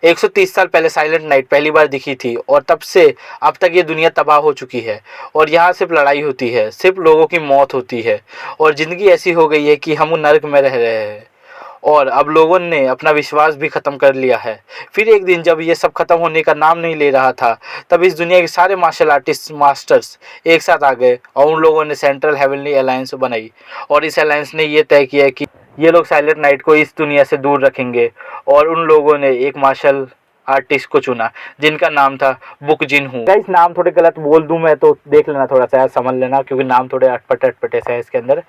130 साल पहले silent night पहली बार दिखी थी और तब से अब तक ये दुनिया तबाह हो चुकी है और यहाँ सिर्फ लड़ाई होती है, सिर्फ लोगों की मौत होती है और ज़िंदगी ऐसी हो गई है कि हम नर्क में रह रहे हैं और अब लोगों ने अपना विश्वास भी ख़त्म कर लिया है। फिर एक दिन जब ये सब ख़त्म होने का नाम नहीं ले रहा था, तब इस दुनिया के सारे मार्शल आर्टिस्ट मास्टर्स एक साथ आ गए और उन लोगों ने सेंट्रल हेवनली अलायंस बनाई और इस अलायंस ने ये तय किया कि ये लोग साइलेंट नाइट को इस दुनिया से दूर रखेंगे और उन लोगों ने एक मार्शल आर्टिस्ट को चुना जिनका नाम था बुक जिन हूँ। इस नाम थोड़े गलत बोल दूँ मैं तो देख लेना, थोड़ा सा समझ लेना, क्योंकि नाम थोड़े अटपटे से है इसके अंदर।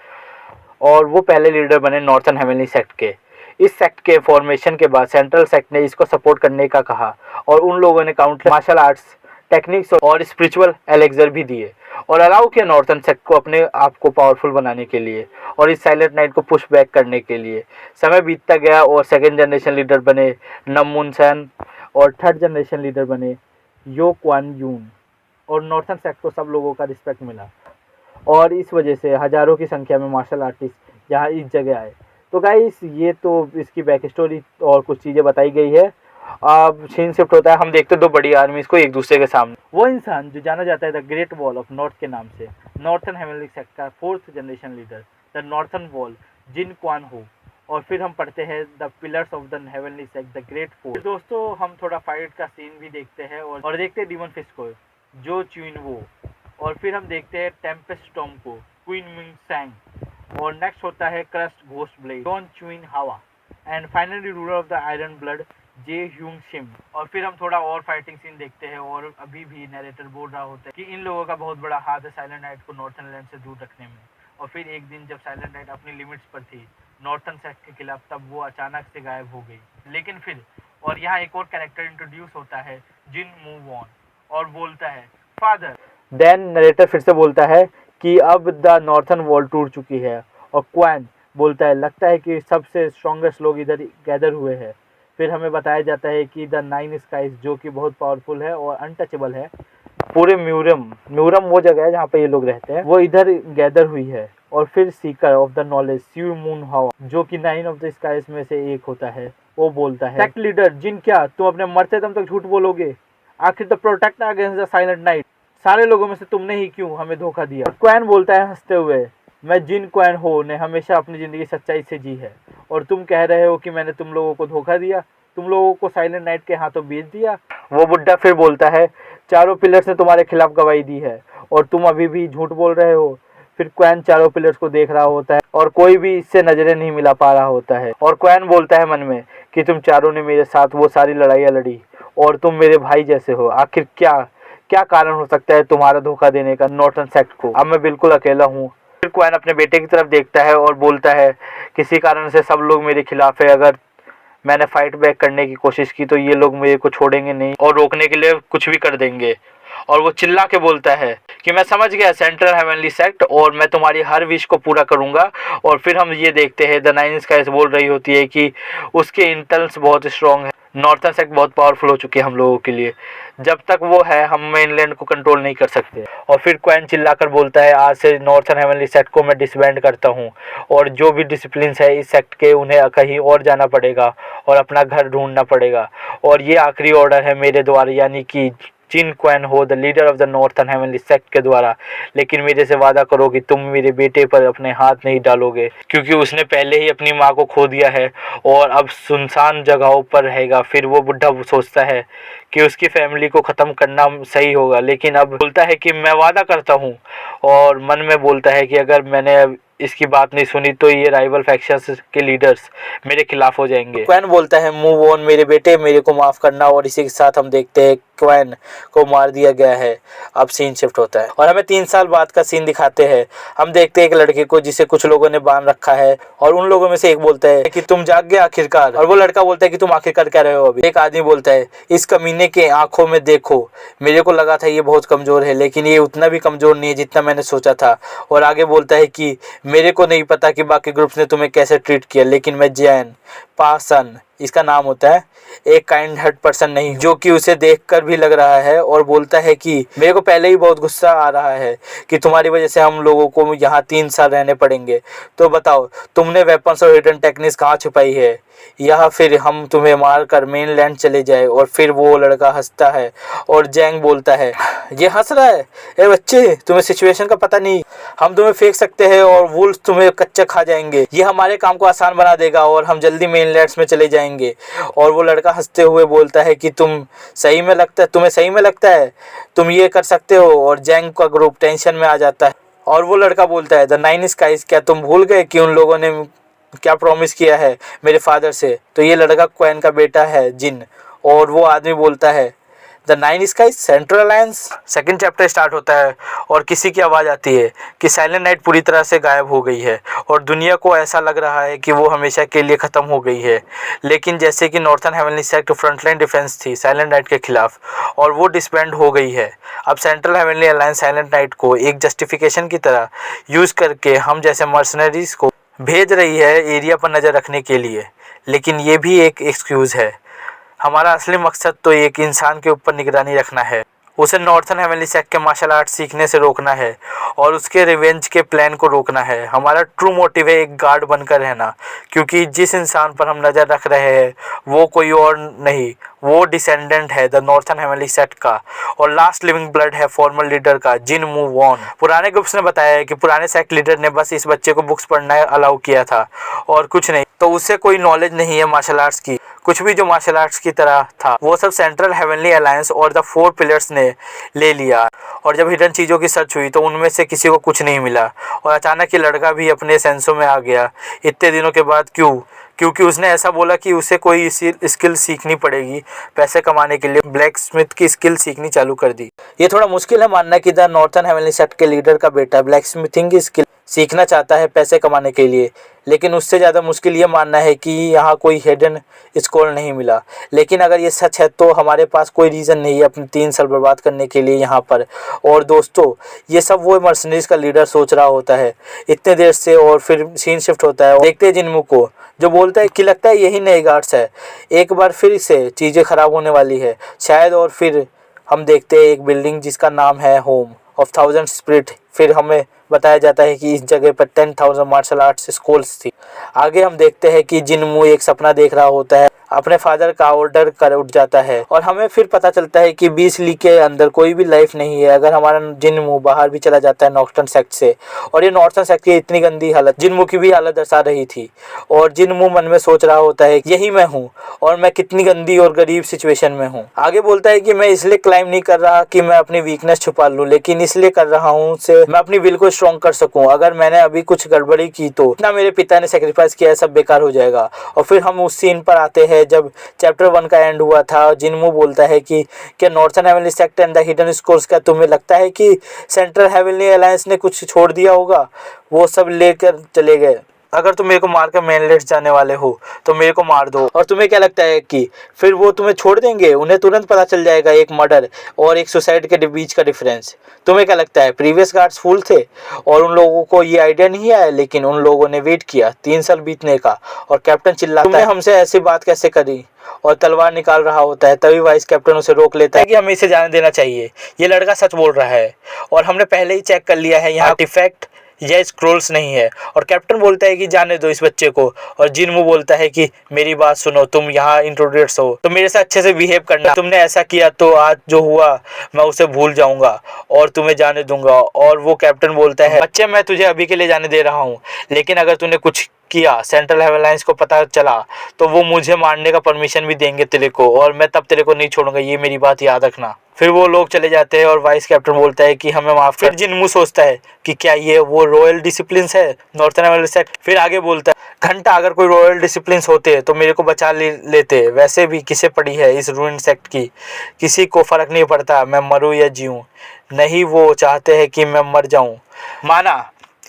और वो पहले लीडर बने नॉर्थन हेवनली सेक्ट के। इस सेक्ट के फॉर्मेशन के बाद सेंट्रल सेक्ट ने इसको सपोर्ट करने का कहा और उन लोगों ने काउंटर मार्शल आर्ट्स टेक्निक्स और स्पिरिचुअल एलेक्सर भी दिए और अलाउ किया नॉर्थन सेक्ट को अपने आप को पावरफुल बनाने के लिए और इस साइलेंट नाइट को पुश बैक करने के लिए। समय बीतता गया और सेकेंड जनरेशन लीडर बने नमून सेन और थर्ड जनरेशन लीडर बने यो क्वान यून और नॉर्थन सेक्ट को सब लोगों का रिस्पेक्ट मिला और इस वजह से हज़ारों की संख्या में मार्शल आर्टिस्ट यहाँ इस जगह आए। तो गाइस ये तो इसकी बैक स्टोरी और कुछ चीज़ें बताई गई है। अब सीन शिफ्ट होता है, हम देखते दो बड़ी आर्मीज को एक दूसरे के सामने। वो इंसान जो जाना जाता है the great wall of north के नाम से, नॉर्थन हेवनली सेक्ट का fourth generation leader the northern wall Jin Kwan Ho. और फिर हम पढ़ते हैं the pillars of the heavenly sect the great four. दोस्तों हम थोड़ा फाइट का सीन भी देखते हैं और देखते हैं डीमन फिस्ट को जो च्यूइन वो, और फिर हम देखते हैं टेम्पेस्ट स्टॉर्म को क्वीन मिंग सैंग, और नेक्स्ट होता है crust ghost blade Don Chuin Hawa, and finally ruler of the iron blood Jae Hyung Shim. और फिर हम थोड़ा और फाइटिंग सीन देखते हैं और अभी भी नरेटर बोल रहा होता है कि इन लोगों का बहुत बड़ा हाथ है साइलेंट नाइट को नॉर्थन लैंड से दूर रखने में। और फिर एक दिन जब साइलेंट नाइट अपनी लिमिट्स पर थी नॉर्थन सेक्ट के खिलाफ, तब वो अचानक से गायब हो गई। लेकिन फिर और यहाँ एक और कैरेक्टर इंट्रोड्यूस होता है जिन मूव ऑन और बोलता है फादर। देन नरेटर फिर से बोलता है कि अब द नॉर्थन वॉल टूट चुकी है और क्वान बोलता है लगता है कि सबसे स्ट्रॉन्गेस्ट लोग इधर गैदर हुए हैं। फिर हमें बताया जाता है कि द नाइन स्काइज जो कि बहुत पावरफुल है और अनटचेबल है, पूरे म्यूरम वो जगह है जहाँ पे ये लोग रहते हैं, वो इधर गैदर हुई है। और फिर सीकर ऑफ द नॉलेज स्यू मून हावा जो कि नाइन ऑफ द स्काइज में से एक होता है, वो बोलता है सेक्ट लीडर जिन क्या तुम अपने मरते दम तक झूठ बोलोगे? आखिर the protect against the silent night, सारे लोगों में से तुमने ही क्यों हमें धोखा दिया? क्वैन बोलता है हंसते हुए मैं जिन क्वैन हो ने हमेशा अपनी ज़िंदगी सच्चाई से जी है और तुम कह रहे हो कि मैंने तुम लोगों को धोखा दिया, तुम लोगों को साइलेंट नाइट के हाथों बेच दिया। वो बुड्ढा फिर बोलता है चारों पिलर्स ने तुम्हारे खिलाफ गवाही दी है और तुम अभी भी झूठ बोल रहे हो। फिर क्वैन चारों पिलर्स को देख रहा होता है और कोई भी इससे नजरें नहीं मिला पा रहा होता है। और क्वैन बोलता है मन में कि तुम चारों ने मेरे साथ वो सारी लड़ाइयाँ लड़ी और तुम मेरे भाई जैसे हो। आखिर क्या कारण हो सकता है तुम्हारा धोखा देने का नॉर्थन सेक्ट को? अब मैं बिल्कुल अकेला हूँ। फिर क्वैन अपने बेटे की तरफ देखता है और बोलता है किसी कारण से सब लोग मेरे खिलाफ है, अगर मैंने फाइट बैक करने की कोशिश की तो ये लोग मेरे को छोड़ेंगे नहीं और रोकने के लिए कुछ भी कर देंगे। और वो चिल्ला के बोलता है कि मैं समझ गया सेंट्रल हेवनली सेक्ट और मैं तुम्हारी हर विश को पूरा करूंगा। और फिर हम ये देखते हैं द नाइन स्काइज बोल रही होती है कि उसके इंटेल्स बहुत स्ट्रॉन्ग है, नॉर्थन सेक्ट बहुत पावरफुल हो चुकी है हम लोगों के लिए, जब तक वो है हम मेनलैंड को कंट्रोल नहीं कर सकते। और फिर क्वैन चिल्लाकर बोलता है आज से नॉर्थन हेवनली सेक्ट को मैं डिसबैंड करता हूँ और जो भी डिसिप्लिन्स है इस सेक्ट के उन्हें कहीं और जाना पड़ेगा और अपना घर ढूंढना पड़ेगा। और ये आखिरी ऑर्डर है मेरे द्वारा, यानी कि जिन क्वैन हो the leader of the northern heavenly sect के द्वारा। लेकिन मेरे से वादा करो कि तुम मेरे बेटे पर अपने हाथ नहीं डालोगे, क्योंकि उसने पहले ही अपनी माँ को खो दिया है और अब सुनसान जगहों पर रहेगा। फिर वो बुढ़ा सोचता है कि उसकी फैमिली को ख़त्म करना सही होगा, लेकिन अब बोलता है कि मैं वादा करता हूँ और मन में बोलता है कि अगर मैंने इसकी बात नहीं सुनी तो ये राइवल फैक्शंस के लीडर्स मेरे खिलाफ हो जाएंगे। क्वैन बोलता है मूव ऑन मेरे बेटे, मेरे को माफ़ करना। और इसी के साथ हम देखते हैं क्वैन को मार दिया गया है। अब सीन शिफ्ट होता है और हमें 3 साल बाद का सीन दिखाते हैं। हम देखते हैं एक लड़के को जिसे कुछ लोगों ने बांध रखा है और उन लोगों में से एक बोलता है कि तुम जाग गए आखिरकार। और वो लड़का बोलता है कि तुम आखिरकार क्या रहे हो अभी? एक आदमी बोलता है इस कमीने के आंखों में देखो, मेरे को लगा था ये बहुत कमज़ोर है लेकिन ये उतना भी कमज़ोर नहीं है जितना मैंने सोचा था। और आगे बोलता है कि मेरे को नहीं पता कि बाकी ग्रुप्स ने तुम्हें कैसे ट्रीट किया, लेकिन मैं जैन पासन इसका नाम होता है, एक काइंड हार्ट पर्सन नहीं, जो कि उसे देखकर भी लग रहा है और बोलता है कि मेरे को पहले ही बहुत गुस्सा आ रहा है कि तुम्हारी वजह से हम लोगों को यहाँ 3 साल रहने पड़ेंगे। तो बताओ तुमने वेपन्स और हिडन टेक्निक्स कहाँ छुपाई है, या फिर हम तुम्हें मार कर मेनलैंड चले जाए। और फिर वो लड़का हंसता है और जैंग बोलता है, ये हंस रहा है, ए बच्चे तुम्हें सिचुएशन का पता नहीं, हम तुम्हें फेंक सकते हैं और वुल्फ तुम्हें कच्चा खा जाएंगे, ये हमारे काम को आसान बना देगा और हम जल्दी मेनलैंड्स में चले जाएंगे। और वो लड़का हंसते हुए बोलता है कि तुम्हें सही में लगता है तुम ये कर सकते हो। और जैंग का ग्रुप टेंशन में आ जाता है और वो लड़का बोलता है, द 9 स्काइज, क्या तुम भूल गए कि उन लोगों ने क्या प्रॉमिस किया है मेरे फादर से। तो ये लड़का क्वेन का बेटा है जिन, और वो आदमी बोलता है, the 9 skies central alliance. Second chapter start होता है और किसी की आवाज़ आती है कि साइलेंट नाइट पूरी तरह से गायब हो गई है और दुनिया को ऐसा लग रहा है कि वो हमेशा के लिए ख़त्म हो गई है। लेकिन जैसे कि northern heavenly sect frontline defence थी साइलेंट नाइट के खिलाफ और वो डिसबैंड हो गई है। अब central heavenly alliance silent night को एक जस्टिफिकेशन की तरह यूज़ करके हम जैसे मर्सनरीज को भेज रही है एरिया पर नज़र रखने के लिए। लेकिन ये भी एक एक्सक्यूज़ है, हमारा असली मकसद तो एक इंसान के ऊपर निगरानी रखना है, उसे नॉर्थन हेवनली सेक्ट के मार्शल आर्ट सीखने से रोकना है और उसके रिवेंज के प्लान को रोकना है। हमारा ट्रू मोटिव है एक गार्ड बनकर रहना, क्योंकि जिस इंसान पर हम नज़र रख रहे हैं वो कोई और नहीं, वो डिसेंडेंट है द नॉर्थन हेवनली सेक्ट का और लास्ट लिविंग ब्लड है फॉर्मर लीडर का, जिन मू वॉन। पुराने ग्रुप्स ने बताया है कि पुराने सेक्ट लीडर ने बस इस बच्चे को बुक्स पढ़ना अलाउ किया था और कुछ नहीं, तो उससे कोई नॉलेज नहीं है मार्शल आर्ट्स की। कुछ भी जो मार्शल आर्ट्स की तरह था वो सब सेंट्रल हेवनली अलायंस और द 4 पिलर्स ने ले लिया। और जब हिडन चीज़ों की सर्च हुई तो उनमें से किसी को कुछ नहीं मिला और अचानक ये लड़का भी अपने सेंसों में आ गया इतने दिनों के बाद। क्योंकि उसने ऐसा बोला कि उसे कोई स्किल सीखनी पड़ेगी पैसे कमाने के लिए, ब्लैक स्मिथ की स्किल सीखनी चालू कर दी। ये थोड़ा मुश्किल है मानना कि द नॉर्थन हेवनली सेक्ट के लीडर का बेटा ब्लैक स्मिथिंग की स्किल सीखना चाहता है पैसे कमाने के लिए, लेकिन उससे ज़्यादा मुश्किल ये मानना है कि यहाँ कोई हिडन स्कोर नहीं मिला। लेकिन अगर ये सच है तो हमारे पास कोई रीज़न नहीं है अपने 3 साल बर्बाद करने के लिए यहाँ पर। और दोस्तों ये सब वो मर्सनरीज का लीडर सोच रहा होता है इतने देर से। और फिर सीन शिफ्ट होता है, देखते हैं जिनमू को जो बोलता है कि लगता है यही नए गार्ड्स है, एक बार फिर से चीज़ें ख़राब होने वाली है शायद। और फिर हम देखते हैं एक बिल्डिंग जिसका नाम है होम ऑफ 1000 स्पिरिट। फिर हमें बताया जाता है कि इस जगह पर 10,000 मार्शल आर्ट्स स्कूल्स थी। आगे हम देखते हैं कि जिनमू एक सपना देख रहा होता है, अपने फादर का ऑर्डर कर उठ जाता है और हमें फिर पता चलता है कि 20 ली के अंदर कोई भी लाइफ नहीं है अगर हमारा जिनमू बाहर भी चला जाता है नॉर्थन सेक्ट से। और ये नॉर्थन सेक्ट की इतनी गंदी हालत जिनमू की भी हालत दर्शा रही थी और जिनमू मन में सोच रहा होता है यही मैं हूँ और मैं कितनी गंदी और गरीब सिचुएशन में हूँ। आगे बोलता है कि मैं इसलिए क्लाइम नहीं कर रहा कि मैं अपनी वीकनेस छुपा लूँ, लेकिन इसलिए कर रहा हूँ से मैं अपनी विल को स्ट्रॉन्ग कर सकूँ। अगर मैंने अभी कुछ गड़बड़ी की तो इतना मेरे पिता ने सेक्रीफाइस किया है सब बेकार हो जाएगा। और फिर हम उस सीन पर आते हैं जब चैप्टर 1 का एंड हुआ था। जिनमू बोलता है कि क्या northern heavenly sect and the hidden scores, का तुम्हें लगता है कि सेंट्रल हेवनली अलायंस ने कुछ छोड़ दिया होगा, वो सब लेकर चले गए। अगर तुम मेरे को मारकर मेनलैंड जाने वाले हो तो मेरे को मार दो। और तुम्हें क्या लगता है कि फिर वो तुम्हें छोड़ देंगे? उन्हें तुरंत पता चल जाएगा एक मर्डर और एक सुसाइड के बीच का डिफरेंस। तुम्हें क्या लगता है प्रीवियस गार्ड्स फूल थे और उन लोगों को ये आइडिया नहीं आया? लेकिन उन लोगों ने वेट किया 3 साल बीतने का और कैप्टन चिल्लाता है, तुमने हमसे ऐसी बात कैसे करी? और तलवार निकाल रहा होता है, तभी वाइस कैप्टन उसे रोक लेता है कि हमें इसे जाने देना चाहिए, ये लड़का सच बोल रहा है और हमने पहले ही चेक कर लिया है यहाँ आर्टिफैक्ट या स्क्रोल्स नहीं है। और कैप्टन बोलता है कि जाने दो इस बच्चे को। और जिनमू बोलता है कि मेरी बात सुनो, तुम यहाँ इंट्रोड्यूस हो तो मेरे साथ अच्छे से बिहेव करना, तुमने ऐसा किया तो आज जो हुआ मैं उसे भूल जाऊंगा और तुम्हें जाने दूंगा। और वो कैप्टन बोलता है, बच्चे मैं तुझे अभी के लिए जाने दे रहा हूँ, लेकिन अगर तूने कुछ किया सेंट्रल अलायंस को पता चला तो वो मुझे मारने का परमिशन भी देंगे तेरे को और मैं तब तेरे को नहीं छोड़ूंगा, ये मेरी बात याद रखना। फिर वो लोग चले जाते हैं और वाइस कैप्टन बोलता है कि हमें माफ कर। फिर जिनमू सोचता है कि क्या ये वो रॉयल डिसिप्लिन है नॉर्थन हेवनली सेक्ट। फिर आगे बोलता है, घंटा अगर कोई रॉयल डिसिप्लिन होते तो मेरे को बचा लेते, वैसे भी किसे पड़ी है इस रूइन सेक्ट की, किसी को फर्क नहीं पड़ता मैं मरूं या जीऊं, नहीं वो चाहते हैं कि मैं मर जाऊं। माना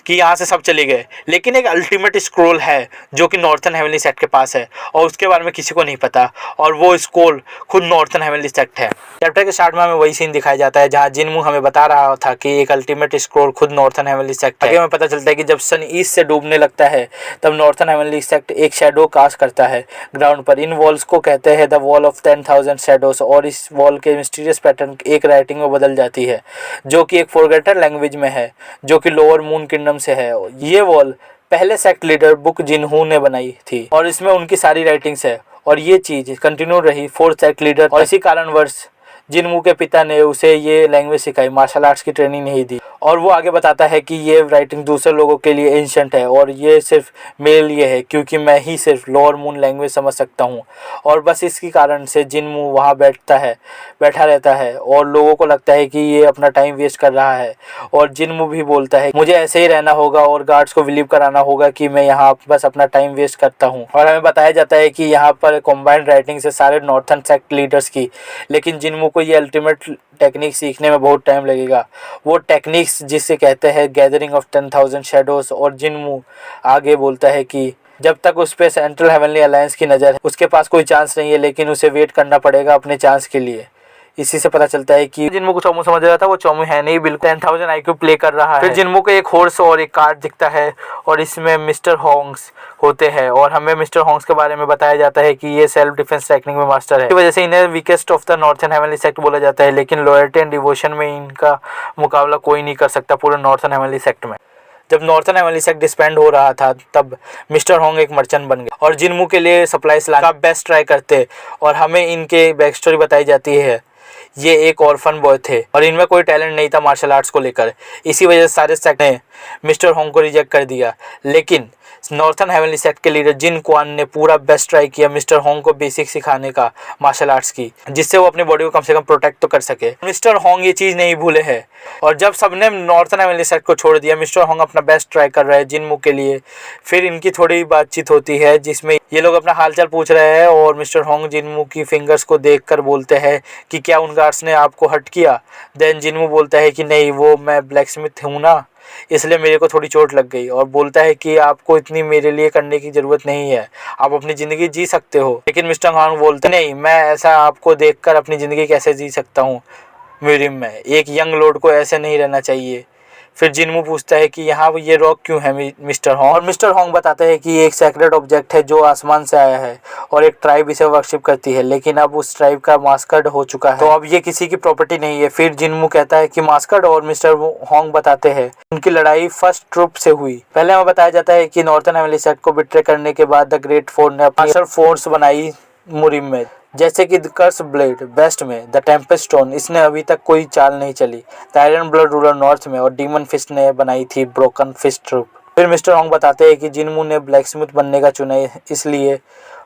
कि यहाँ से सब चले गए, लेकिन एक अल्टीमेट स्क्रोल है जो कि नॉर्थन हेवनली सेक्ट के पास है और उसके बारे में किसी को नहीं पता, और वो स्क्रोल खुद नॉर्थन हेवनली सेक्ट है। चैप्टर के स्टार्ट में हमें वही सीन दिखाया जाता है जहाँ जिनमू हमें बता रहा था कि एक अल्टीमेट स्क्रोल खुद नॉर्थन हेवनली सेक्ट है। आगे हमें पता चलता है कि जब सन ईस्ट से डूबने लगता है तब नॉर्थन हेवनली सेक्ट एक शैडो कास्ट करता है ग्राउंड पर। इन वॉल्स को कहते हैं द वॉल ऑफ 10,000 शैडोज, और इस वॉल के मिस्टीरियस पैटर्न एक राइटिंग में बदल जाती है जो कि एक फॉरगेटन लैंग्वेज में है जो कि लोअर मून किंगडम से है। ये वॉल पहले सेक्ट लीडर बुक जिनहू ने बनाई थी और इसमें उनकी सारी राइटिंग्स है, और ये चीज़ कंटिन्यू रही फोर्थ सेक्ट लीडर, और इसी कारणवश जिनमू के पिता ने उसे ये लैंग्वेज सिखाई, मार्शल आर्ट्स की ट्रेनिंग नहीं दी। और वो आगे बताता है कि ये राइटिंग दूसरे लोगों के लिए एंशंट है और ये सिर्फ मेरे लिए है क्योंकि मैं ही सिर्फ लोअर मून लैंग्वेज समझ सकता हूँ। और बस इसके कारण से जिनमू वहाँ बैठा रहता है और लोगों को लगता है कि ये अपना टाइम वेस्ट कर रहा है। और जिनमू भी बोलता है मुझे ऐसे ही रहना होगा और गार्ड्स को बिलीव कराना होगा कि मैं यहाँ बस अपना टाइम वेस्ट करता हूँ। और हमें बताया जाता है कि यहाँ पर कॉम्बाइंड राइटिंग से सारे नॉर्थन सेक्ट लीडर्स की, लेकिन जिनमू को ये अल्टीमेट टेक्निक सीखने में बहुत टाइम लगेगा। वो टेक्निक्स जिसे कहते हैं गैदरिंग ऑफ 10,000 शैडोज। और जिनमू आगे बोलता है कि जब तक उस पे सेंट्रल हेवनली अलायंस की नज़र है उसके पास कोई चांस नहीं है, लेकिन उसे वेट करना पड़ेगा अपने चांस के लिए। इसी से पता चलता है कि जिनमू को चोमू समझ रहा था, वो चोमू है नहीं, बिल्कुल 10,000 IQ प्ले कर रहा है। फिर जिनमू को एक हॉर्स और एक कार्ड दिखता है और इसमें मिस्टर होंग्स होते हैं और हमें मिस्टर होंग्स के बारे में बताया जाता है कि ये सेल्फ डिफेंस टेक्निक में मास्टर है। इस वजह से इन्हें weakest of the northern heavenly sect बोला जाता है, लेकिन लॉयल्टी एंड डिवोशन में इनका मुकाबला कोई नहीं कर सकता पूरे नॉर्थन हेवनली सेक्ट में। जब नॉर्थन हेवनली सेक्ट डिस्बैंड हो रहा था तब मिस्टर होंग एक मर्चेंट बन गए और जिनमू के लिए सप्लाईज लाने का बेस्ट ट्राई करते, और हमें इनके बैक स्टोरी बताई जाती है। ये एक ऑर्फन बॉय थे और इनमें कोई टैलेंट नहीं था मार्शल आर्ट्स को लेकर, इसी वजह से सारे सेक्ट ने मिस्टर होंग को रिजेक्ट कर दिया। लेकिन नॉर्थन हेवनली सेक्ट के लीडर जिन क्वान ने पूरा बेस्ट ट्राई किया मिस्टर होंग को बेसिक सिखाने का मार्शल आर्ट्स की, जिससे वो अपनी बॉडी को कम से कम प्रोटेक्ट तो कर सके। मिस्टर होंग ये चीज़ नहीं भूले हैं और जब सबने नॉर्थन हेवनली सेक्ट को छोड़ दिया, मिस्टर होंग अपना बेस्ट ट्राई कर रहे हैं जिनमू के लिए। फिर इनकी थोड़ी बातचीत होती है जिसमें ये लोग अपना हालचाल पूछ रहे हैं और मिस्टर होंग जिनमू की फिंगर्स को देखकर बोलते हैं कि क्या उन गार्ड्स ने आपको हर्ट किया। देन जिनमू बोलता है कि नहीं, वो मैं ब्लैक स्मिथ हूँ ना, इसलिए मेरे को थोड़ी चोट लग गई। और बोलता है कि आपको इतनी मेरे लिए करने की ज़रूरत नहीं है, आप अपनी ज़िंदगी जी सकते हो। लेकिन मिस्टर होंग बोलते नहीं, मैं ऐसा आपको देखकर अपनी ज़िंदगी कैसे जी सकता हूँ म्यूरियम में, एक यंग लॉर्ड को ऐसे नहीं रहना चाहिए। फिर जिनमू पूछता है कि यहाँ ये रॉक क्यों है मिस्टर होंग, और मिस्टर होंग बताते हैं कि ये एक सेक्रेट ऑब्जेक्ट है जो आसमान से आया है और एक ट्राइब इसे वर्शिप करती है, लेकिन अब उस ट्राइब का मास्कर्ड हो चुका है तो अब ये किसी की प्रॉपर्टी नहीं है। फिर जिनमू कहता है कि मास्कर्ड और मिस्टर होंग बताते हैं उनकी लड़ाई फर्स्ट ट्रुप से हुई। पहले हमें बताया जाता है कि नॉर्थन हेवनली सेक्ट को बिट्रे करने के बाद द ग्रेट फोर ने अपनी फोर्स बनाई मुरिम में, जैसे कि द कर्स ब्लेड वेस्ट में, द टेम्पेस्ट स्टोन इसने अभी तक कोई चाल नहीं चली, the iron blood ruler north में, और डीमन फिस्ट ने बनाई थी ब्रोकन फिस्ट ट्रूप। फिर मिस्टर होंग बताते हैं कि जिनमू ने ब्लैक स्मिथ बनने का चुना इसलिए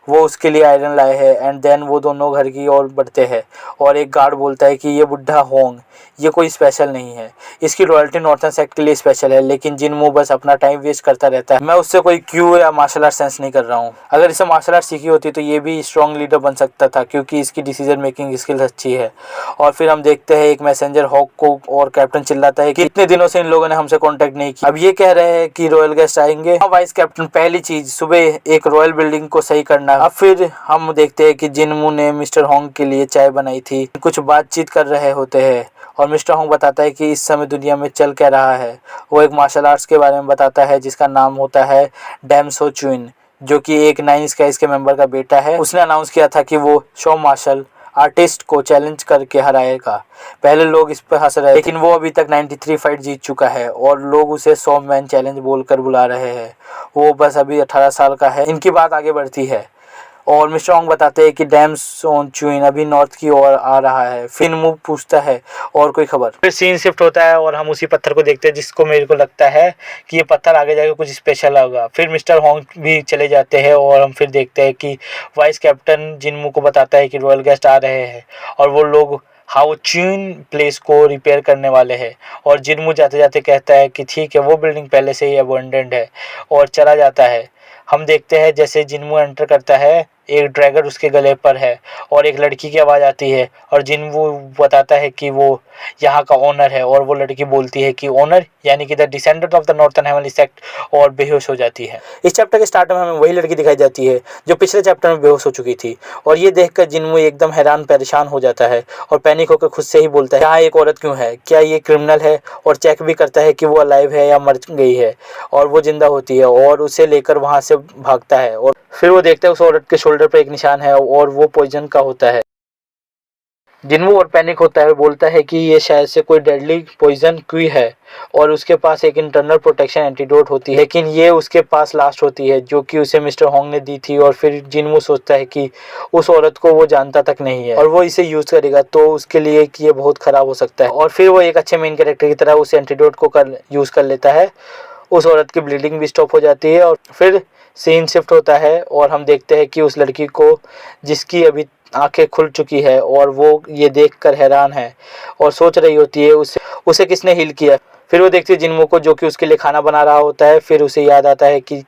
वो उसके लिए आयरन लाए हैं। एंड देन वो दोनों घर की ओर बढ़ते हैं और एक गार्ड बोलता है कि ये बुढ़ा होंग ये कोई स्पेशल नहीं है, इसकी रॉयल्टी नॉर्थन सेक्ट के लिए स्पेशल है, लेकिन जिनमू बस अपना टाइम वेस्ट करता रहता है। मैं उससे कोई क्यू या मार्शल आर्ट सेंस नहीं कर रहा हूँ। अगर इसे मार्शल आर्ट सीखी होती तो ये भी स्ट्रॉन्ग लीडर बन सकता था क्योंकि इसकी डिसीजन मेकिंग स्किल्स अच्छी है। और फिर हम देखते हैं एक मैसेंजर हॉक को और कैप्टन चिल्लाता है कि इतने दिनों से इन लोगों ने हमसे कॉन्टेक्ट नहीं किया, अब ये कह रहे हैं कि रॉयल गेस्ट आएंगे। वाइस कैप्टन पहली चीज सुबह एक रॉयल बिल्डिंग को सही करना। अब फिर हम देखते हैं कि जिनमू ने मिस्टर होंग के लिए चाय बनाई थी, कुछ बातचीत कर रहे होते हैं और मिस्टर होंग बताता है कि इस समय दुनिया में चल क्या रहा है। वो एक मार्शल आर्ट्स के बारे में बताता है जिसका नाम होता है डैम सो चुइन, जो कि एक 9 स्काइज के मेंबर का बेटा है। उसने अनाउंस किया था कि वो शो मार्शल आर्टिस्ट को चैलेंज करके हराएगा। पहले लोग इस पर हंस रहे लेकिन वो अभी तक 93 फाइट जीत चुका है और लोग उसे 100 मैन चैलेंज बोलकर बुला रहे हैं। वो बस अभी 18 साल का है। इनकी बात आगे बढ़ती है और मिस्टर होंग बताते हैं कि डैम सोन चुइन अभी नॉर्थ की ओर आ रहा है। फिर मूव पूछता है और कोई खबर। फिर सीन शिफ्ट होता है और हम उसी पत्थर को देखते हैं जिसको मेरे को लगता है कि ये पत्थर आगे जाके कुछ स्पेशल होगा। फिर मिस्टर होंग भी चले जाते हैं और हम फिर देखते हैं कि वाइस कैप्टन जिनमू को बताता है कि रॉयल गेस्ट आ रहे हैं और वो लोग हाउ चुइन प्लेस को रिपेयर करने वाले हैं। और जिनमू जाते जाते कहता है कि ठीक है, वो बिल्डिंग पहले से ही अबंडेंड है और चला जाता है। हम देखते हैं जैसे जिनमू एंटर करता है, एक ड्रैगन उसके गले पर है और एक लड़की की आवाज़ आती है और जिनमू बताता है कि वो यहाँ का ओनर है। और वो लड़की बोलती है कि ओनर यानी कि the descendant of the northern heavenly sect, और बेहोश हो जाती है। इस चैप्टर के स्टार्ट में हमें वही लड़की दिखाई जाती है जो पिछले चैप्टर में बेहोश हो चुकी थी, और ये देखकर जिनमू एकदम हैरान परेशान हो जाता है और पैनिक होकर खुद से ही बोलता है यहाँ एक औरत क्यों है, क्या ये क्रिमिनल है, और चेक भी करता है कि वो अलाइव है या मर गई है, और वो जिंदा होती है और उसे लेकर वहाँ से भागता है। और फिर वो देखता है उस औरत के शोल्डर पर एक निशान है और वो पॉइजन का होता है। जिनमू और पैनिक होता है, बोलता है कि ये शायद से कोई डेडली पॉइजन क्यू है और उसके पास एक इंटरनल प्रोटेक्शन एंटीडोट होती है, लेकिन ये उसके पास लास्ट होती है जो कि उसे मिस्टर होंग ने दी थी। और फिर जिनमू सोचता है कि उस औरत को वो जानता तक नहीं है और वो इसे यूज़ करेगा तो उसके लिए कि ये बहुत ख़राब हो सकता है। और फिर वो एक अच्छे मेन कैरेक्टर की तरह उस एंटीडोट को यूज़ कर लेता है। उस औरत की ब्लीडिंग भी स्टॉप हो जाती है और फिर सीन शिफ्ट होता है और हम देखते हैं कि उस लड़की को जिसकी अभी आंखें खुल चुकी है और वो ये देखकर हैरान है और सोच रही होती है उसे किसने हील किया। फिर वो देखती है जिनमू को जो कि उसके लिए खाना बना रहा होता है। फिर उसे याद आता है कि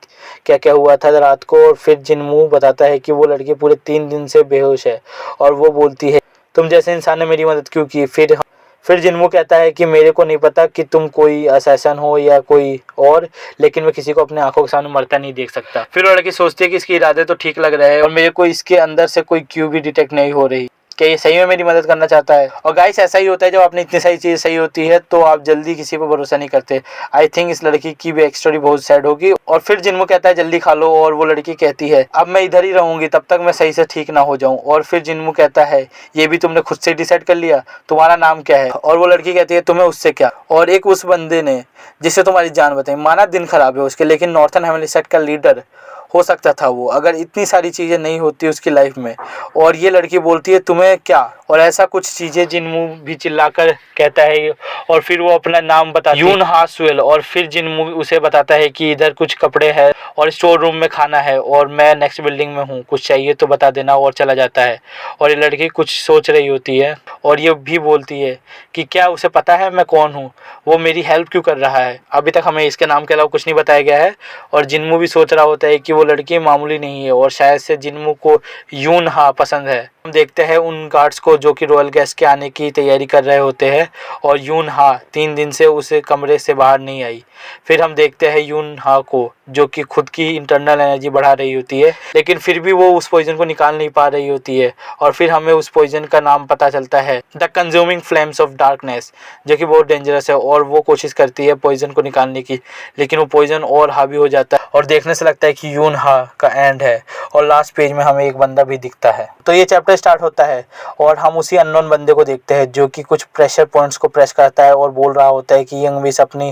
क्या क्या हुआ था रात को, और फिर जिनमू बताता है कि वो लड़की पूरे 3 दिन से बेहोश है और वो बोलती है तुम जैसे इंसान ने मेरी मदद क्यों की। फिर जिनमू कहता है कि मेरे को नहीं पता कि तुम कोई असैसन हो या कोई और, लेकिन मैं किसी को अपने आंखों के सामने मरता नहीं देख सकता। फिर वो लड़की सोचती है कि इसके इरादे तो ठीक लग रहे हैं और मेरे को इसके अंदर से कोई क्यू भी डिटेक्ट नहीं हो रही, क्या ये सही में मेरी मदद करना चाहता है। और गाइस ऐसा ही होता है जब आपने इतनी सारी चीज़ सही होती है तो आप जल्दी किसी पर भरोसा नहीं करते। आई थिंक इस लड़की की भी एक स्टोरी बहुत सैड होगी। और फिर जिनमू कहता है जल्दी खा लो, और वो लड़की कहती है अब मैं इधर ही रहूंगी तब तक मैं सही से ठीक ना हो जाऊं। और फिर जिनमू कहता है ये भी तुमने खुद से डिसाइड कर लिया, तुम्हारा नाम क्या है। और वो लड़की कहती है तुम्हें उससे क्या, और एक उस बंदे ने जिससे तुम्हारी जान बताई, माना दिन खराब है उसके, लेकिन नॉर्थन हेवनली सेक्ट का लीडर हो सकता था वो, अगर इतनी सारी चीज़ें नहीं होती उसकी लाइफ में। और ये लड़की बोलती है तुम्हें क्या, और ऐसा कुछ चीज़ें जिनमू भी चिल्लाकर कहता है। और फिर वो अपना नाम बताती है यून हासवेल। और फिर जिनमू उसे बताता है कि इधर कुछ कपड़े हैं और स्टोर रूम में खाना है और मैं नेक्स्ट बिल्डिंग में हूँ, कुछ चाहिए तो बता देना, और चला जाता है। और ये लड़की कुछ सोच रही होती है और ये भी बोलती है कि क्या उसे पता है मैं कौन हूँ, वो मेरी हेल्प क्यों कर रहा है। अभी तक हमें इसके नाम के अलावा कुछ नहीं बताया गया है। और जिनमू भी सोच रहा होता है कि वो लड़की मामूली नहीं है और शायद से जिनमू को यून हा पसंद है। हम देखते हैं उन गार्ड्स को जो कि रॉयल गेस्ट के आने की तैयारी कर रहे होते हैं, और यून हा 3 दिन से उसे कमरे से बाहर नहीं आई। फिर हम देखते हैं यून हा को जो कि खुद की इंटरनल एनर्जी बढ़ा रही होती है, लेकिन फिर भी वो उस पॉइजन को निकाल नहीं पा रही होती है। और फिर हमें उस पॉइजन का नाम पता चलता है the consuming flames of darkness, जो कि बहुत डेंजरस है। और वो कोशिश करती है पॉइजन को निकालने की, लेकिन वो पॉइजन और हावी हो जाता है और देखने से लगता है कि यून हा का एंड है। और लास्ट पेज में हमें एक बंदा भी दिखता है। तो ये चैप्टर स्टार्ट होता है और हम उसी अननोन बंदे को देखते हैं जो कि कुछ प्रेशर पॉइंट्स को प्रेस करता है और बोल रहा होता है कि यंग मिस अपनी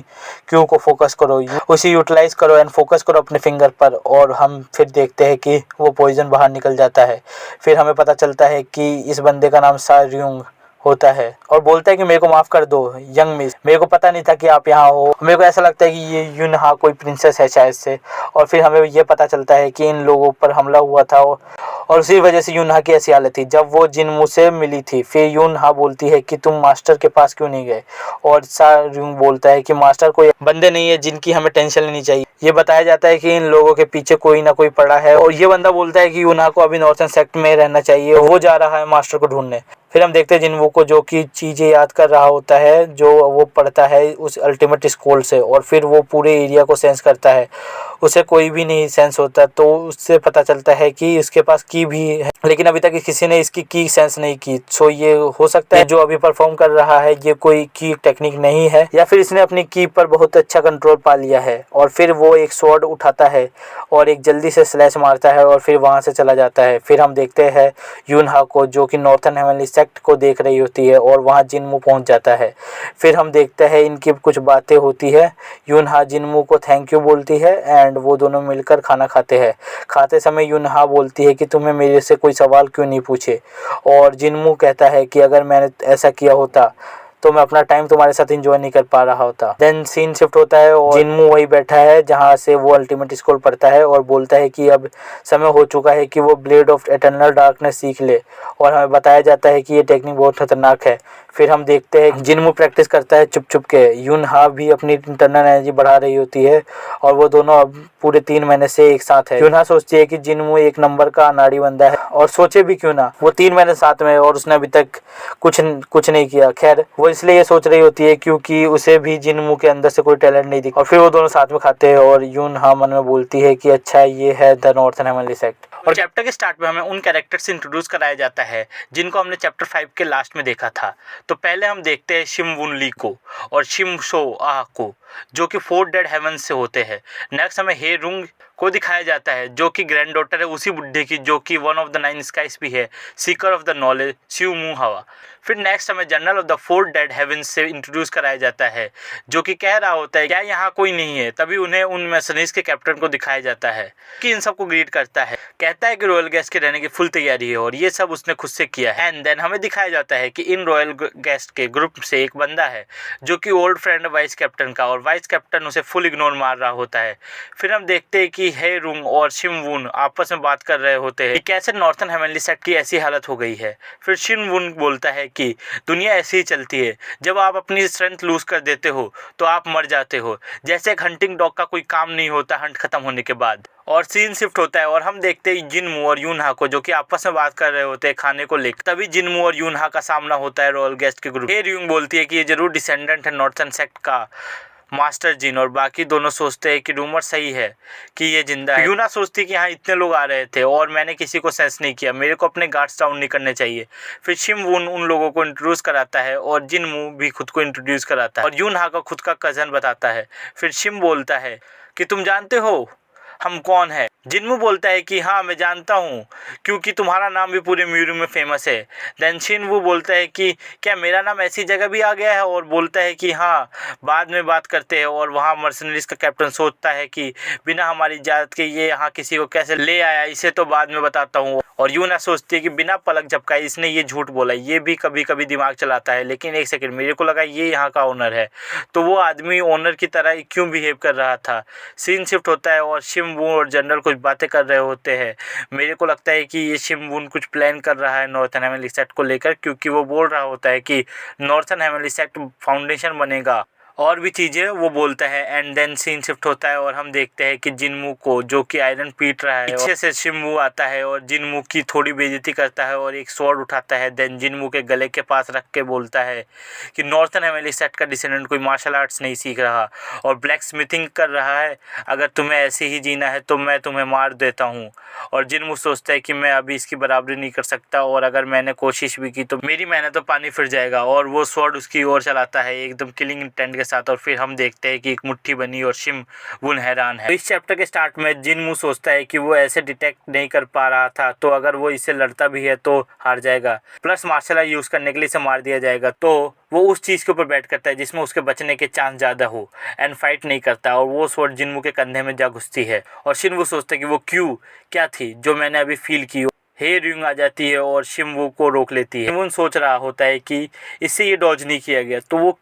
क्यू को फोकस करो, उसे यूटिलाइज करो एंड फोकस करो अपने फिंगर पर। और हम फिर देखते हैं कि वो पॉइजन बाहर निकल जाता है। फिर हमें पता चलता है कि इस बंदे का नाम सा रियोंग होता है और बोलता है कि मेरे को माफ़ कर दो यंग मिस, मेरे को पता नहीं था कि आप यहाँ हो, मेरे को ऐसा लगता है कि ये यूनहा कोई प्रिंसेस है शायद से। और फिर हमें ये पता चलता है कि इन लोगों पर हमला हुआ था और उसी वजह से यूनहा की ऐसी हालत थी जब वो जिनमू से मिली थी। फिर यूनहा बोलती है कि तुम मास्टर के पास क्यों नहीं गए, और सा रियोंग बोलता है कि मास्टर कोई बंदे नहीं है जिनकी हमें टेंशन लेनी चाहिए। ये बताया जाता है कि इन लोगों के पीछे कोई ना कोई पड़ा है, और ये बंदा बोलता है कि यूनहा को अभी नॉर्थन सेक्ट में रहना चाहिए, वो जा रहा है मास्टर को ढूंढने। फिर हम देखते हैं जिनवू को जो कि चीज़ें याद कर रहा होता है जो वो पढ़ता है उस अल्टीमेट स्कूल से, और फिर वो पूरे एरिया को सेंस करता है, उसे कोई भी नहीं सेंस होता। तो उससे पता चलता है कि इसके पास की भी है, लेकिन अभी तक किसी ने इसकी की सेंस नहीं की। सो ये हो सकता है जो अभी परफॉर्म कर रहा है ये कोई की टेक्निक नहीं है, या फिर इसने अपनी की पर बहुत अच्छा कंट्रोल पा लिया है। और फिर वो एक स्वॉर्ड उठाता है और एक जल्दी से स्लैश मारता है और फिर वहाँ से चला जाता है। फिर हम देखते हैं यूनहा को जो कि नॉर्थन हेवनली सेक्ट को देख रही होती है और वहाँ जिनमू पहुँच जाता है। फिर हम देखते हैं इनकी कुछ बातें होती है, यूनहा जिनमू को थैंक यू बोलती है एंड वो दोनों मिलकर खाना खाते हैं। खाते समय यूनहा बोलती है कि तुम्हें मेरे से कोई सवाल क्यों नहीं पूछे, और जिनमू कहता है कि अगर मैंने ऐसा किया होता तो मैं अपना टाइम तुम्हारे साथ एंजॉय नहीं कर पा रहा होता। देन सीन शिफ्ट होता है और जिनमू वही बैठा है जहाँ से वो अल्टीमेट स्कूल पढ़ता है और बोलता है कि अब समय हो चुका है कि वो ब्लेड ऑफ एटर्नल डार्कनेस सीख ले, और हमें बताया जाता है कि ये टेक्निक बहुत खतरनाक है। फिर हम देखते हैं जिनमू प्रैक्टिस करता है चुप चुप के, यूनहा भी अपनी इंटरनल एनर्जी बढ़ा रही होती है और वो दोनों अब पूरे 3 महीने से एक साथ है। यूनहा सोचती है कि जिनमू एक नंबर का अनाड़ी बंदा है, और सोचे भी क्यों ना, वो 3 महीने साथ में और उसने अभी तक कुछ नहीं किया। खैर वो इसलिए ये सोच रही होती है क्योंकि उसे भी जिनमू के अंदर से कोई टैलेंट नहीं दिखा। और फिर वो दोनों साथ में खाते हैं और यून हा मन में बोलती है कि अच्छा ये है द नॉर्थन हेवनली सेक्ट। और चैप्टर के स्टार्ट में हमें उन कैरेक्टर्स से इंट्रोड्यूस कराया जाता है जिनको हमने चैप्टर 5 के लास्ट में देखा था। तो पहले हम देखते हैं शिम वुन ली को और शिम शो आह को, जो कि 4 डेड हेवंस से होते हैं। नेक्स्ट हमें हे रुंग को दिखाया जाता है जो कि ग्रैंड डॉटर है उसी बुड्ढे की, जो कि वन ऑफ द 9 स्काइज भी है, सीकर ऑफ द नॉलेज शिव मू हवा। फिर नेक्स्ट हमें general of the 4 dead heavens से इंट्रोड्यूस कराया जाता है, जो कि कह रहा होता है क्या यहाँ कोई नहीं है। तभी उन्हें उन मैसनीज के कैप्टन को दिखाया जाता है कि इन सबको ग्रीट करता है, कहता है कि रॉयल गेस्ट के रहने की फुल तैयारी है और ये सब उसने खुद से किया है। एंड देन हमें दिखाया जाता है कि इन रॉयल गेस्ट के ग्रुप से एक बंदा है जो कि ओल्ड फ्रेंड वाइस कैप्टन का, और वाइस कैप्टन उसे फुल इग्नोर मार रहा होता है। फिर हम देखते हैं कि हे रुंग और शिम वुन आपस में बात कर रहे होते हैं कि कैसे नॉर्थन हेवनली सेक्ट की ऐसी हालत हो गई है। फिर शिम वुन बोलता है कि दुनिया ऐसी ही चलती है, जब आप अपनी स्ट्रेंथ लूज कर देते हो तो आप मर जाते हो, जैसे एक हंटिंग डॉग का कोई काम नहीं होता हंट खत्म होने के बाद। और सीन शिफ्ट होता है और हम देखते हैं जिनमू और यूनहा को, जो कि आपस में बात कर रहे होते हैं खाने को लेकर। तभी जिनमू और यूनहा का सामना होता है रॉयल गेस्ट के ग्रुप। हे रिंग बोलती है कि ये जरूर डिसेंडेंट है नॉर्थन सेक्ट का मास्टर जिन, और बाकी दोनों सोचते हैं कि रूमर सही है कि ये जिंदा है। यूना सोचती है कि हाँ इतने लोग आ रहे थे और मैंने किसी को सेंस नहीं किया, मेरे को अपने गार्ड्स डाउन नहीं करने चाहिए। फिर शिम वुन उन लोगों को इंट्रोड्यूस कराता है और जिनमू भी खुद को इंट्रोड्यूस कराता है और यूनहा का खुद का कजन बताता है। फिर शिम बोलता है कि तुम जानते हो हम कौन है। जिनमू बोलता है कि हाँ मैं जानता हूँ क्योंकि तुम्हारा नाम भी पूरे म्यूरू में फेमस है। देन शिनवू बोलता है कि क्या मेरा नाम ऐसी जगह भी आ गया है, और बोलता है कि हाँ बाद में बात करते हैं। और वहाँ मर्सनरीज का कैप्टन सोचता है कि बिना हमारी इजाज़त के ये यहाँ किसी को कैसे ले आया, इसे तो बाद में बताता हूँ। और यूना सोचती है कि बिना पलक झपकाए इसने ये झूठ बोला, ये भी कभी कभी दिमाग चलाता है, लेकिन एक सेकंड मेरे को लगा ये यहाँ का ओनर है, तो वो आदमी ओनर की तरह क्यों बिहेव कर रहा था। सीन शिफ्ट होता है और शिमवू और जनरल कुछ बातें कर रहे होते हैं। मेरे को लगता है कि ये शिमवून कुछ प्लान कर रहा है नॉर्थन हेवनली सेक्ट को लेकर, क्योंकि वो बोल रहा होता है कि नॉर्थन हेवनली सेक्ट फाउंडेशन बनेगा और भी चीज़ें वो बोलता है। एंड देन सीन शिफ्ट होता है और हम देखते हैं कि जिनमू को, जो कि आयरन पीट रहा है, पीछे से शिमवू आता है और जिनमू की थोड़ी बेइज्जती करता है और एक स्वॉर्ड उठाता है। देन जिनमू के गले के पास रख के बोलता है कि नॉर्थन हेवनली सेक्ट का डिसेंडेंट कोई मार्शल आर्ट्स नहीं सीख रहा और ब्लैक स्मिथिंग कर रहा है, अगर तुम्हें ऐसे ही जीना है तो मैं तुम्हें मार देता हूँ। और जिनमू सोचता है कि मैं अभी इसकी बराबरी नहीं कर सकता, और अगर मैंने कोशिश भी की तो मेरी मेहनत तो पानी फिर जाएगा। और वो स्वॉर्ड उसकी ओर चलाता है एकदम किलिंग इंटेंट के साथ, और फिर हम देखते हैं कि एक मुट्ठी बनी और शिम वुन हैरान है। तो इस चैप्टर के स्टार्ट में जिनमू सोचता है कि वो ऐसे डिटेक्ट नहीं कर पा रहा था, तो अगर वो इससे लड़ता भी है तो हार जाएगा, प्लस मार्शल आर्ट यूज करने के लिए इसे मार दिया जाएगा। तो वो उस चीज़ के ऊपर बैठ करता है जिसमें उसके बचने के चांस ज़्यादा हो, एंड फाइट नहीं करता, और वो स्वॉर्ड जिनमू के कंधे में जा घुसती है। और शिनवू सोचता है कि वो क्यों क्या थी जो मैंने अभी फील की। हे रिंग आ जाती है और शिमवू को रोक लेती है। शिमवू सोच रहा होता है कि इससे ये डॉज नहीं किया गया, तो वो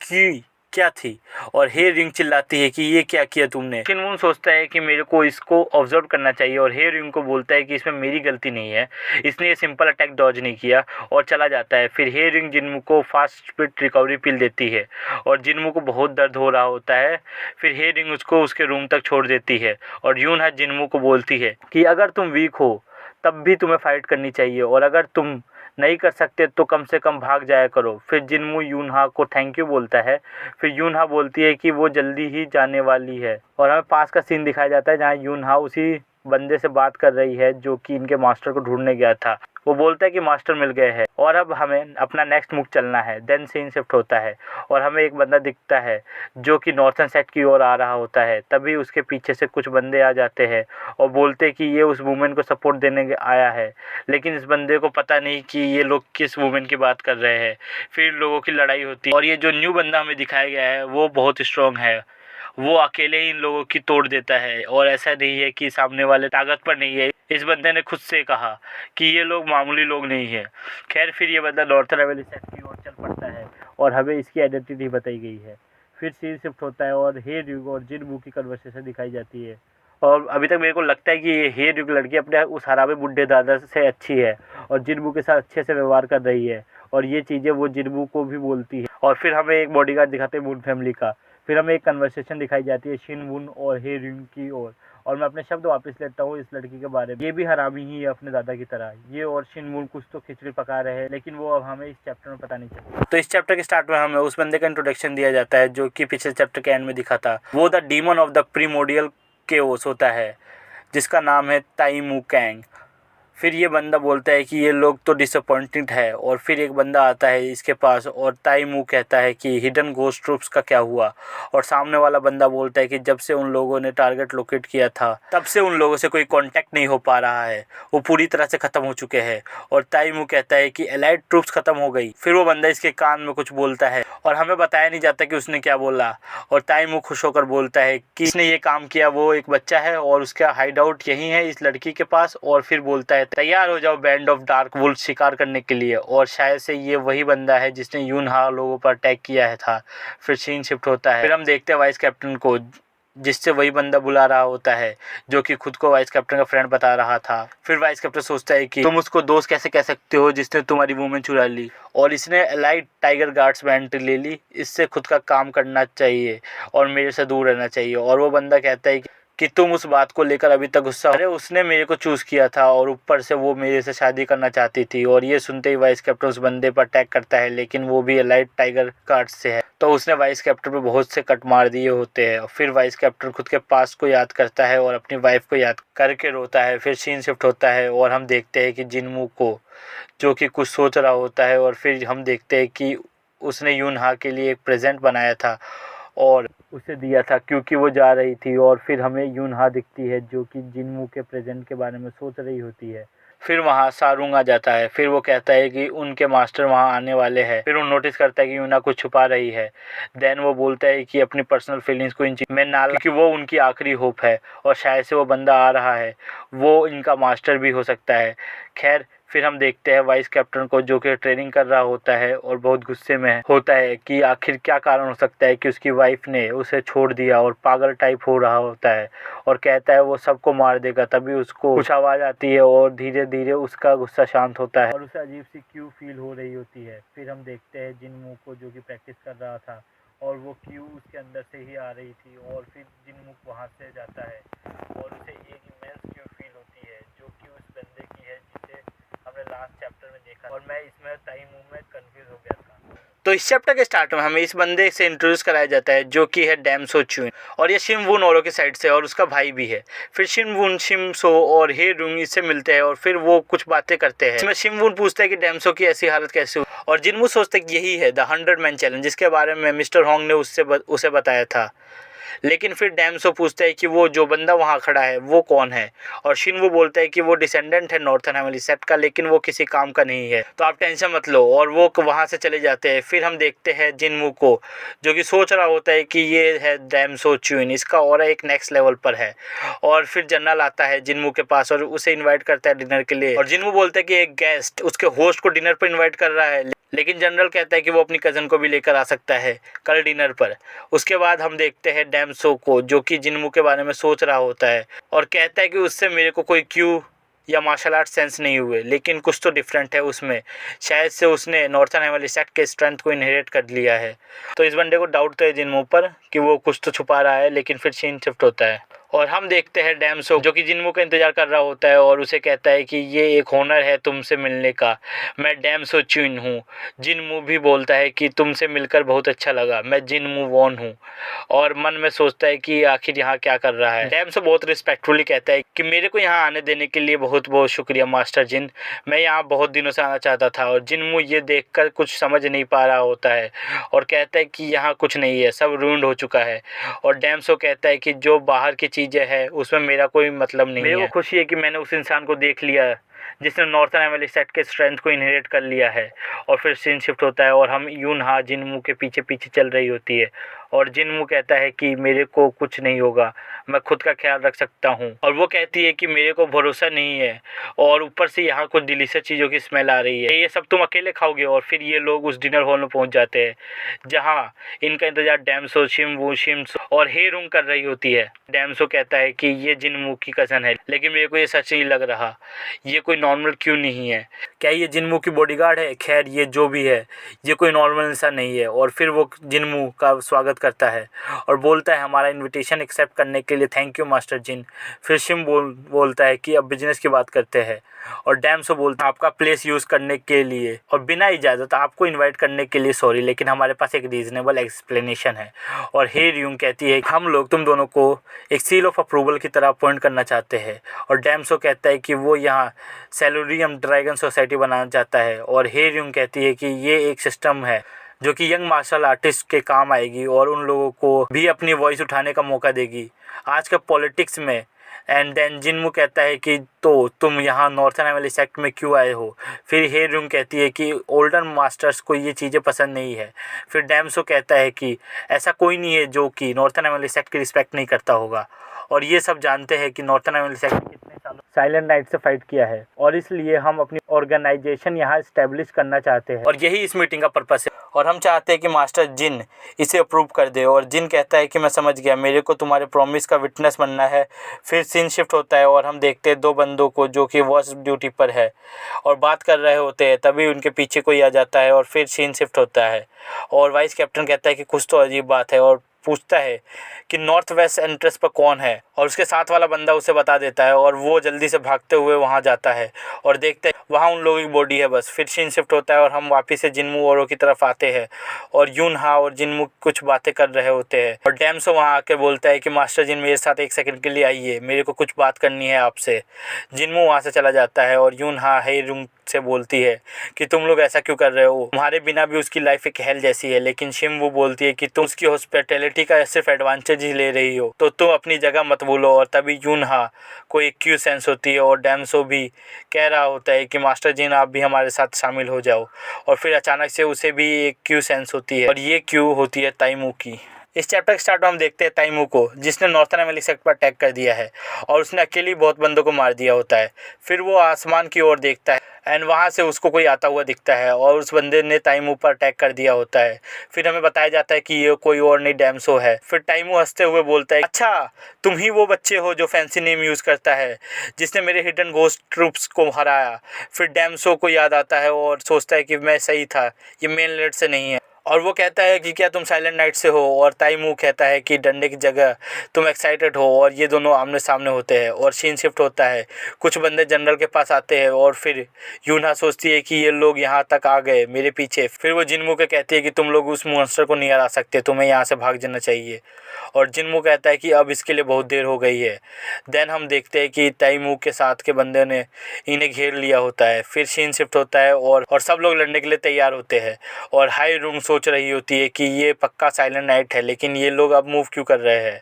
क्या थी। और हे रिंग चिल्लाती है कि ये क्या किया तुमने। शिनवू सोचता है कि मेरे को इसको ऑब्जर्व करना चाहिए, और हे रिंग को बोलता है कि इसमें मेरी गलती नहीं है, इसने ये सिंपल अटैक डॉज नहीं किया, और चला जाता है। फिर हे रिंग जिनमू को फास्ट स्पीड रिकवरी पिल देती है और जिनमू को बहुत दर्द हो रहा होता है। फिर हे रिंग उसको उसके रूम तक छोड़ देती है और यूनहा जिनमू को बोलती है कि अगर तुम वीक हो तब भी तुम्हें फाइट करनी चाहिए, और अगर तुम नहीं कर सकते तो कम से कम भाग जाया करो। फिर जिनमू यूनहा को थैंक यू बोलता है। फिर यूनहा बोलती है कि वो जल्दी ही जाने वाली है, और हमें पास का सीन दिखाया जाता है जहाँ यूनहा उसी बंदे से बात कर रही है जो कि इनके मास्टर को ढूंढने गया था। वो बोलता है कि मास्टर मिल गए हैं और अब हमें अपना नेक्स्ट मूव चलना है। देन सीन शिफ्ट होता है और हमें एक बंदा दिखता है जो कि नॉर्थन सेक्ट की ओर आ रहा होता है। तभी उसके पीछे से कुछ बंदे आ जाते हैं और बोलते हैं कि ये उस वुमेन को सपोर्ट देने आया है, लेकिन इस बंदे को पता नहीं कि ये लोग किस वुमेन की बात कर रहे हैं। फिर लोगों की लड़ाई होती है और ये जो न्यू बंदा हमें दिखाया गया है वो बहुत स्ट्रॉन्ग है, वो अकेले ही इन लोगों की तोड़ देता है। और ऐसा नहीं है कि सामने वाले ताकत पर नहीं है, इस बंदे ने खुद से कहा कि ये लोग मामूली लोग नहीं है। खैर फिर ये बंदा नॉर्थन हेवनली सेक्ट की ओर चल पड़ता है और हमें इसकी आइडेंटिटी बताई गई है। फिर सीन शिफ्ट होता है और हे ड्यूक और जिनवू की कन्वर्सेशन दिखाई जाती है। और अभी तक मेरे को लगता है कि ये हे ड्यूक लड़की अपने उस हरामे बुढ़े दादा से अच्छी है और जिनवू के साथ अच्छे से व्यवहार कर रही है, और ये चीज़ें वो जिनवू को भी बोलती है। और फिर हमें एक बॉडीगार्ड दिखाते हैं मून फैमिली का। फिर हमें एक कन्वर्सेशन दिखाई जाती है शिन वुन और हे रिंग की ओर, और मैं अपने शब्द वापस लेता हूँ इस लड़की के बारे में। ये भी हरामी ही है अपने दादा की तरह। ये और शिनवून कुछ तो खिचड़ी पका रहे हैं, लेकिन वो अब हमें इस चैप्टर में पता नहीं चलता। तो इस चैप्टर के स्टार्ट में हमें उस बंदे का इंट्रोडक्शन दिया जाता है जो कि पिछले चैप्टर के एंड में दिखा था। वो the demon of the primordial chaos होता है, जिसका नाम है ताई मू कैंग। फिर ये बंदा बोलता है कि ये लोग तो डिसअपॉइंटेड है, और फिर एक बंदा आता है इसके पास और ताई मू कहता है कि हिडन घोस्ट ट्रूप्स का क्या हुआ। और सामने वाला बंदा बोलता है कि जब से उन लोगों ने टारगेट लोकेट किया था तब से उन लोगों से कोई कांटेक्ट नहीं हो पा रहा है, वो पूरी तरह से ख़त्म हो चुके हैं। और ताई मू कहता है कि एलाइड ट्रूप्स ख़त्म हो गई। फिर वो बंदा इसके कान में कुछ बोलता है और हमें बताया नहीं जाता कि उसने क्या बोला। और ताई मू खुश होकर बोलता है कि इसने ये काम किया वो एक बच्चा है और उसका हाइड आउट यहीं है इस लड़की के पास। और फिर बोलता है तैयार हो जाओ बैंड ऑफ डार्क वुल्फ शिकार करने के लिए। और शायद से ये वही बंदा है जिसने यूनहा लोगों पर अटैक किया है था। फिर सीन शिफ्ट होता है, फिर हम देखते हैं वाइस कैप्टन को, जिससे वही बंदा बुला रहा होता है जो कि खुद को वाइस कैप्टन का फ्रेंड बता रहा था। फिर वाइस कैप्टन सोचता है कि तुम उसको दोस्त कैसे कह सकते हो जिसने तुम्हारी वूमेन चुरा ली, और इसने एलाइड टाइगर गार्ड्स बैंड ले ली, इससे खुद का काम करना चाहिए और मेरे से दूर रहना चाहिए। और वो बंदा कहता है कि तुम उस बात को लेकर अभी तक गुस्सा, अरे उसने मेरे को चूज़ किया था और ऊपर से वो मेरे से शादी करना चाहती थी। और ये सुनते ही वाइस कैप्टन उस बंदे पर अटैक करता है, लेकिन वो भी एलाइड टाइगर गार्ड से है, तो उसने वाइस कैप्टन पे बहुत से कट मार दिए होते हैं। फिर वाइस कैप्टन खुद के पास को याद करता है और अपनी वाइफ को याद करके रोता है। फिर सीन शिफ्ट होता है और हम देखते हैं कि जिनमू को, जो कि कुछ सोच रहा होता है। और फिर हम देखते हैं कि उसने यूनहा के लिए एक प्रेजेंट बनाया था और उसे दिया था क्योंकि वो जा रही थी। और फिर हमें यूनहा दिखती है जो कि जिनमू के प्रेजेंट के बारे में सोच रही होती है। फिर वहाँ सारुंग आ जाता है। फिर वो कहता है कि उनके मास्टर वहाँ आने वाले हैं। फिर वो नोटिस करता है कि यूना कुछ छुपा रही है। देन वो बोलता है कि अपनी पर्सनल फीलिंग्स को इन में ना, क्योंकि वो उनकी आखिरी होप है और शायद से वो बंदा आ रहा है, वो इनका मास्टर भी हो सकता है। खैर फिर हम देखते हैं वाइस कैप्टन को जो कि ट्रेनिंग कर रहा होता है और बहुत गुस्से में होता है कि आखिर क्या कारण हो सकता है कि उसकी वाइफ ने उसे छोड़ दिया, और पागल टाइप हो रहा होता है और कहता है वो सबको मार देगा। तभी उसको कुछ आवाज़ आती है और धीरे धीरे उसका गुस्सा शांत होता है और उसे अजीब सी क्यू फील हो रही होती है। फिर हम देखते हैं जिनमू को जो कि प्रैक्टिस कर रहा था और वो क्यू उसके अंदर से ही आ रही थी। और फिर जिनमू वहाँ से जाता है और उसे एक इमेंस क्यू फील होती है जो कि उस बंदे की है जिसे हमने लास्ट चैप्टर में देखा, और मैं इसमें टाइम में कंफ्यूज हो गया था। तो इस चैप्टर के स्टार्ट में हमें इस बंदे से इंट्रोड्यूस कराया जाता है जो कि है डैम सो च्यून, और ये शिमवून ओरो की साइड से और उसका भाई भी है। फिर शिमवून, शिमसो और हे रुंग इससे मिलते हैं और फिर वो कुछ बातें करते हैं। इसमें शिमवून पूछता है कि डैमसो की ऐसी हालत कैसे हुई, और जिनमू सोचते हैं कि यही है द 100 मैन चैलेंज जिसके बारे में मिस्टर होंग ने उसे बताया था। लेकिन फिर डैमसो पूछता है कि वो जो बंदा वहाँ खड़ा है वो कौन है, और शिनवू बोलता है कि वो डिसेंडेंट है नॉर्थन फैमिली सेट का, लेकिन वो किसी काम का नहीं है, तो आप टेंशन मत लो। और वो वहाँ से चले जाते हैं। फिर हम देखते हैं जिनमू को जो कि सोच रहा होता है कि ये है डैमसो च्यून, इसका और एक नेक्स्ट लेवल पर है। और फिर जनरल आता है जिनमू के पास और उसे इन्वाइट करता है डिनर के लिए, और जिनमू बोलता है कि एक गेस्ट उसके होस्ट को डिनर पर इन्वाइट कर रहा है, लेकिन जनरल कहता है कि वो अपनी कज़न को भी लेकर आ सकता है कल डिनर पर। उसके बाद हम देखते हैं डैमसो को जो कि जिनमू के बारे में सोच रहा होता है और कहता है कि उससे मेरे को कोई क्यू या मार्शल आर्ट सेंस नहीं हुए, लेकिन कुछ तो डिफरेंट है उसमें, शायद से उसने नॉर्थन हेवनली सेक्ट के स्ट्रेंथ को इनहेरिट कर लिया है। तो इस बंदे को डाउट तो है जिनमू पर कि वो कुछ तो छुपा रहा है, लेकिन फिर सीन शिफ्ट होता है और हम देखते हैं डैमसो जो कि जिनमू का इंतजार कर रहा होता है और उसे कहता है कि ये एक ऑनर है तुमसे मिलने का, मैं डैमसो च्यून हूँ। जिनमू भी बोलता है कि तुमसे मिलकर बहुत अच्छा लगा, मैं जिनमू वॉन हूँ, और मन में सोचता है कि आखिर यहाँ क्या कर रहा है। डैमसो बहुत रिस्पेक्टफुली कहता है कि मेरे को यहाँ आने देने के लिए बहुत बहुत शुक्रिया मास्टर जिन, मैं यहाँ बहुत दिनों से आना चाहता था। और जिनमू ये देखकर कुछ समझ नहीं पा रहा होता है और कहता है कि यहाँ कुछ नहीं है, सब रूंड हो चुका है। और डैमसो कहता है कि जो बाहर की चीज़ें हैं उसमें मेरा कोई मतलब नहीं है, मेरे को खुशी है कि मैंने उस इंसान को देख लिया जिसने नॉर्थन फैमिली सेट के स्ट्रेंथ को इनहेरिट कर लिया है। और फिर सीन शिफ्ट होता है और हम यूनहा जिनमू के पीछे पीछे चल रही होती है और जिनमू कहता है कि मेरे को कुछ नहीं होगा, मैं खुद का ख्याल रख सकता हूँ। और वो कहती है कि मेरे को भरोसा नहीं है, और ऊपर से यहाँ कुछ डिलीशियस चीज़ों की स्मेल आ रही है, ये सब तुम अकेले खाओगे। और फिर ये लोग उस डिनर हॉल में पहुँच जाते हैं जहाँ इनका इंतजार डैमसो, शिमवू, शिम्स और हे रुंग कर रही होती है। डैमसो कहता है कि ये जिनमू की कज़न है, लेकिन मेरे को ये सच नहीं लग रहा, ये कोई नॉर्मल क्यों नहीं है, क्या ये जिनमू की बॉडीगार्ड है? खैर ये जो भी है, ये कोई नॉर्मल इंसान नहीं है। और फिर वो जिनमू का स्वागत करता है और बोलता है हमारा इनविटेशन एक्सेप्ट करने के लिए थैंक यू मास्टर जिन। फिर शिम बोलता है कि अब बिजनेस की बात करते हैं, और डैमसो बोलता है आपका प्लेस यूज़ करने के लिए और बिना इजाज़त आपको इनवाइट करने के लिए सॉरी, लेकिन हमारे पास एक रीज़नेबल एक्सप्लेनेशन है। और हे रियूंग कहती है हम लोग तुम दोनों को एक सील ऑफ अप्रूवल की तरह अपॉइंट करना चाहते हैं। और डैमसो कहता है कि वो यहाँ सेलोरियम ड्रैगन सोसाइटी बनाना चाहता है। और हे रियूंग कहती है कि ये एक सिस्टम है जो कि यंग मार्शल आर्टिस्ट के काम आएगी और उन लोगों को भी अपनी वॉइस उठाने का मौका देगी आज के पॉलिटिक्स में। एंड देन जिनमू कहता है कि तो तुम यहाँ नॉर्थन एमएलए सेक्ट में क्यों आए हो? फिर हे रुंग कहती है कि ओल्डर मास्टर्स को ये चीज़ें पसंद नहीं है। फिर डैमसो कहता है कि ऐसा कोई नहीं है जो कि नॉर्थन एमएलए सेक्ट की रिस्पेक्ट नहीं करता होगा, और ये सब जानते हैं कि नॉर्थन एमएलए सेक्ट कितने सालों साइलेंट नाइट से फाइट किया है, और इसलिए हम अपनी ऑर्गेनाइजेशन यहाँ इस्टेब्लिश करना चाहते हैं, और यही इस मीटिंग का पर्पस है। और हम चाहते हैं कि मास्टर जिन इसे अप्रूव कर दे। और जिन कहता है कि मैं समझ गया, मेरे को तुम्हारे प्रॉमिस का विटनेस बनना है। फिर सीन शिफ्ट होता है और हम देखते हैं दो बंदों को जो कि वॉच ड्यूटी पर है और बात कर रहे होते हैं, तभी उनके पीछे कोई आ जाता है और फिर सीन शिफ्ट होता है। और वाइस कैप्टन कहता है कि कुछ तो अजीब बात है और पूछता है कि नॉर्थ वेस्ट एंट्रेंस पर कौन है, और उसके साथ वाला बंदा उसे बता देता है और वो जल्दी से भागते हुए वहाँ जाता है और देखते हैं वहाँ उन लोगों की बॉडी है बस। फिर सीन शिफ्ट होता है और हम वापस से जिनमू औरों की तरफ आते हैं और यूनहा और जिनमू कुछ बातें कर रहे होते हैं और डैमसो वहाँ आके बोलता है कि मास्टर जिन मेरे साथ एक सेकंड के लिए आइए, मेरे को कुछ बात करनी है आपसे। जिनमू वहाँ से चला जाता है और यूनहा हे रुंग से बोलती है कि तुम लोग ऐसा क्यों कर रहे हो, तुम्हारे बिना भी उसकी लाइफ एक हेल जैसी है। लेकिन शिम्बू बोलती है कि तुम उसकी हॉस्पिटैलिटी का सिर्फ एडवांटेज ही ले रही हो, तो तुम अपनी जगह मत भूलो। और तभी यूनहा को एक क्यू सेंस होती है और डैमसो भी कह रहा होता है कि मास्टर जिन आप भी हमारे साथ शामिल हो जाओ, और फिर अचानक से उसे भी एक क्यू सेंस होती है और ये क्यू होती है ताइमू की। इस चैप्टर के स्टार्ट में हम देखते हैं ताइमू को, जिसने नॉर्थन एमएलए सेक्ट पर अटैक कर दिया है और उसने अकेले बहुत बंदों को मार दिया होता है। फिर वो आसमान की ओर देखता है एंड वहाँ से उसको कोई आता हुआ दिखता है और उस बंदे ने ताइमू पर अटैक कर दिया होता है। फिर हमें बताया जाता है कि ये कोई और नहीं डैमसो है। फिर ताइमू हंसते हुए बोलता है अच्छा तुम ही वो बच्चे हो जो फैंसी नेम यूज़ करता है, जिसने मेरे हिडन घोस्ट ट्रूप्स को हराया। फिर डैमसो को याद आता है और सोचता है कि मैं सही था, ये मेन लेड से नहीं है। और वो कहता है कि क्या तुम साइलेंट नाइट से हो, और ताइमू कहता है कि डंडे की जगह तुम एक्साइटेड हो। और ये दोनों आमने सामने होते हैं और सीन शिफ्ट होता है, कुछ बंदे जनरल के पास आते हैं और फिर यूना सोचती है कि ये लोग यहाँ तक आ गए मेरे पीछे। फिर वो जिनमू को कहती है कि तुम लोग उस मॉन्स्टर को नहीं हरा सकते, तुम्हें यहाँ से भाग जाना चाहिए। और जिनमू कहता है कि अब इसके लिए बहुत देर हो गई है। देन हम देखते हैं कि ताइमू के साथ के बंदे ने इन्हें घेर लिया होता है। फिर सीन शिफ्ट होता है और सब लोग लड़ने के लिए तैयार होते हैं और हाई रूम सोच रही होती है कि ये पक्का साइलेंट नाइट है, लेकिन ये लोग अब मूव क्यों कर रहे हैं,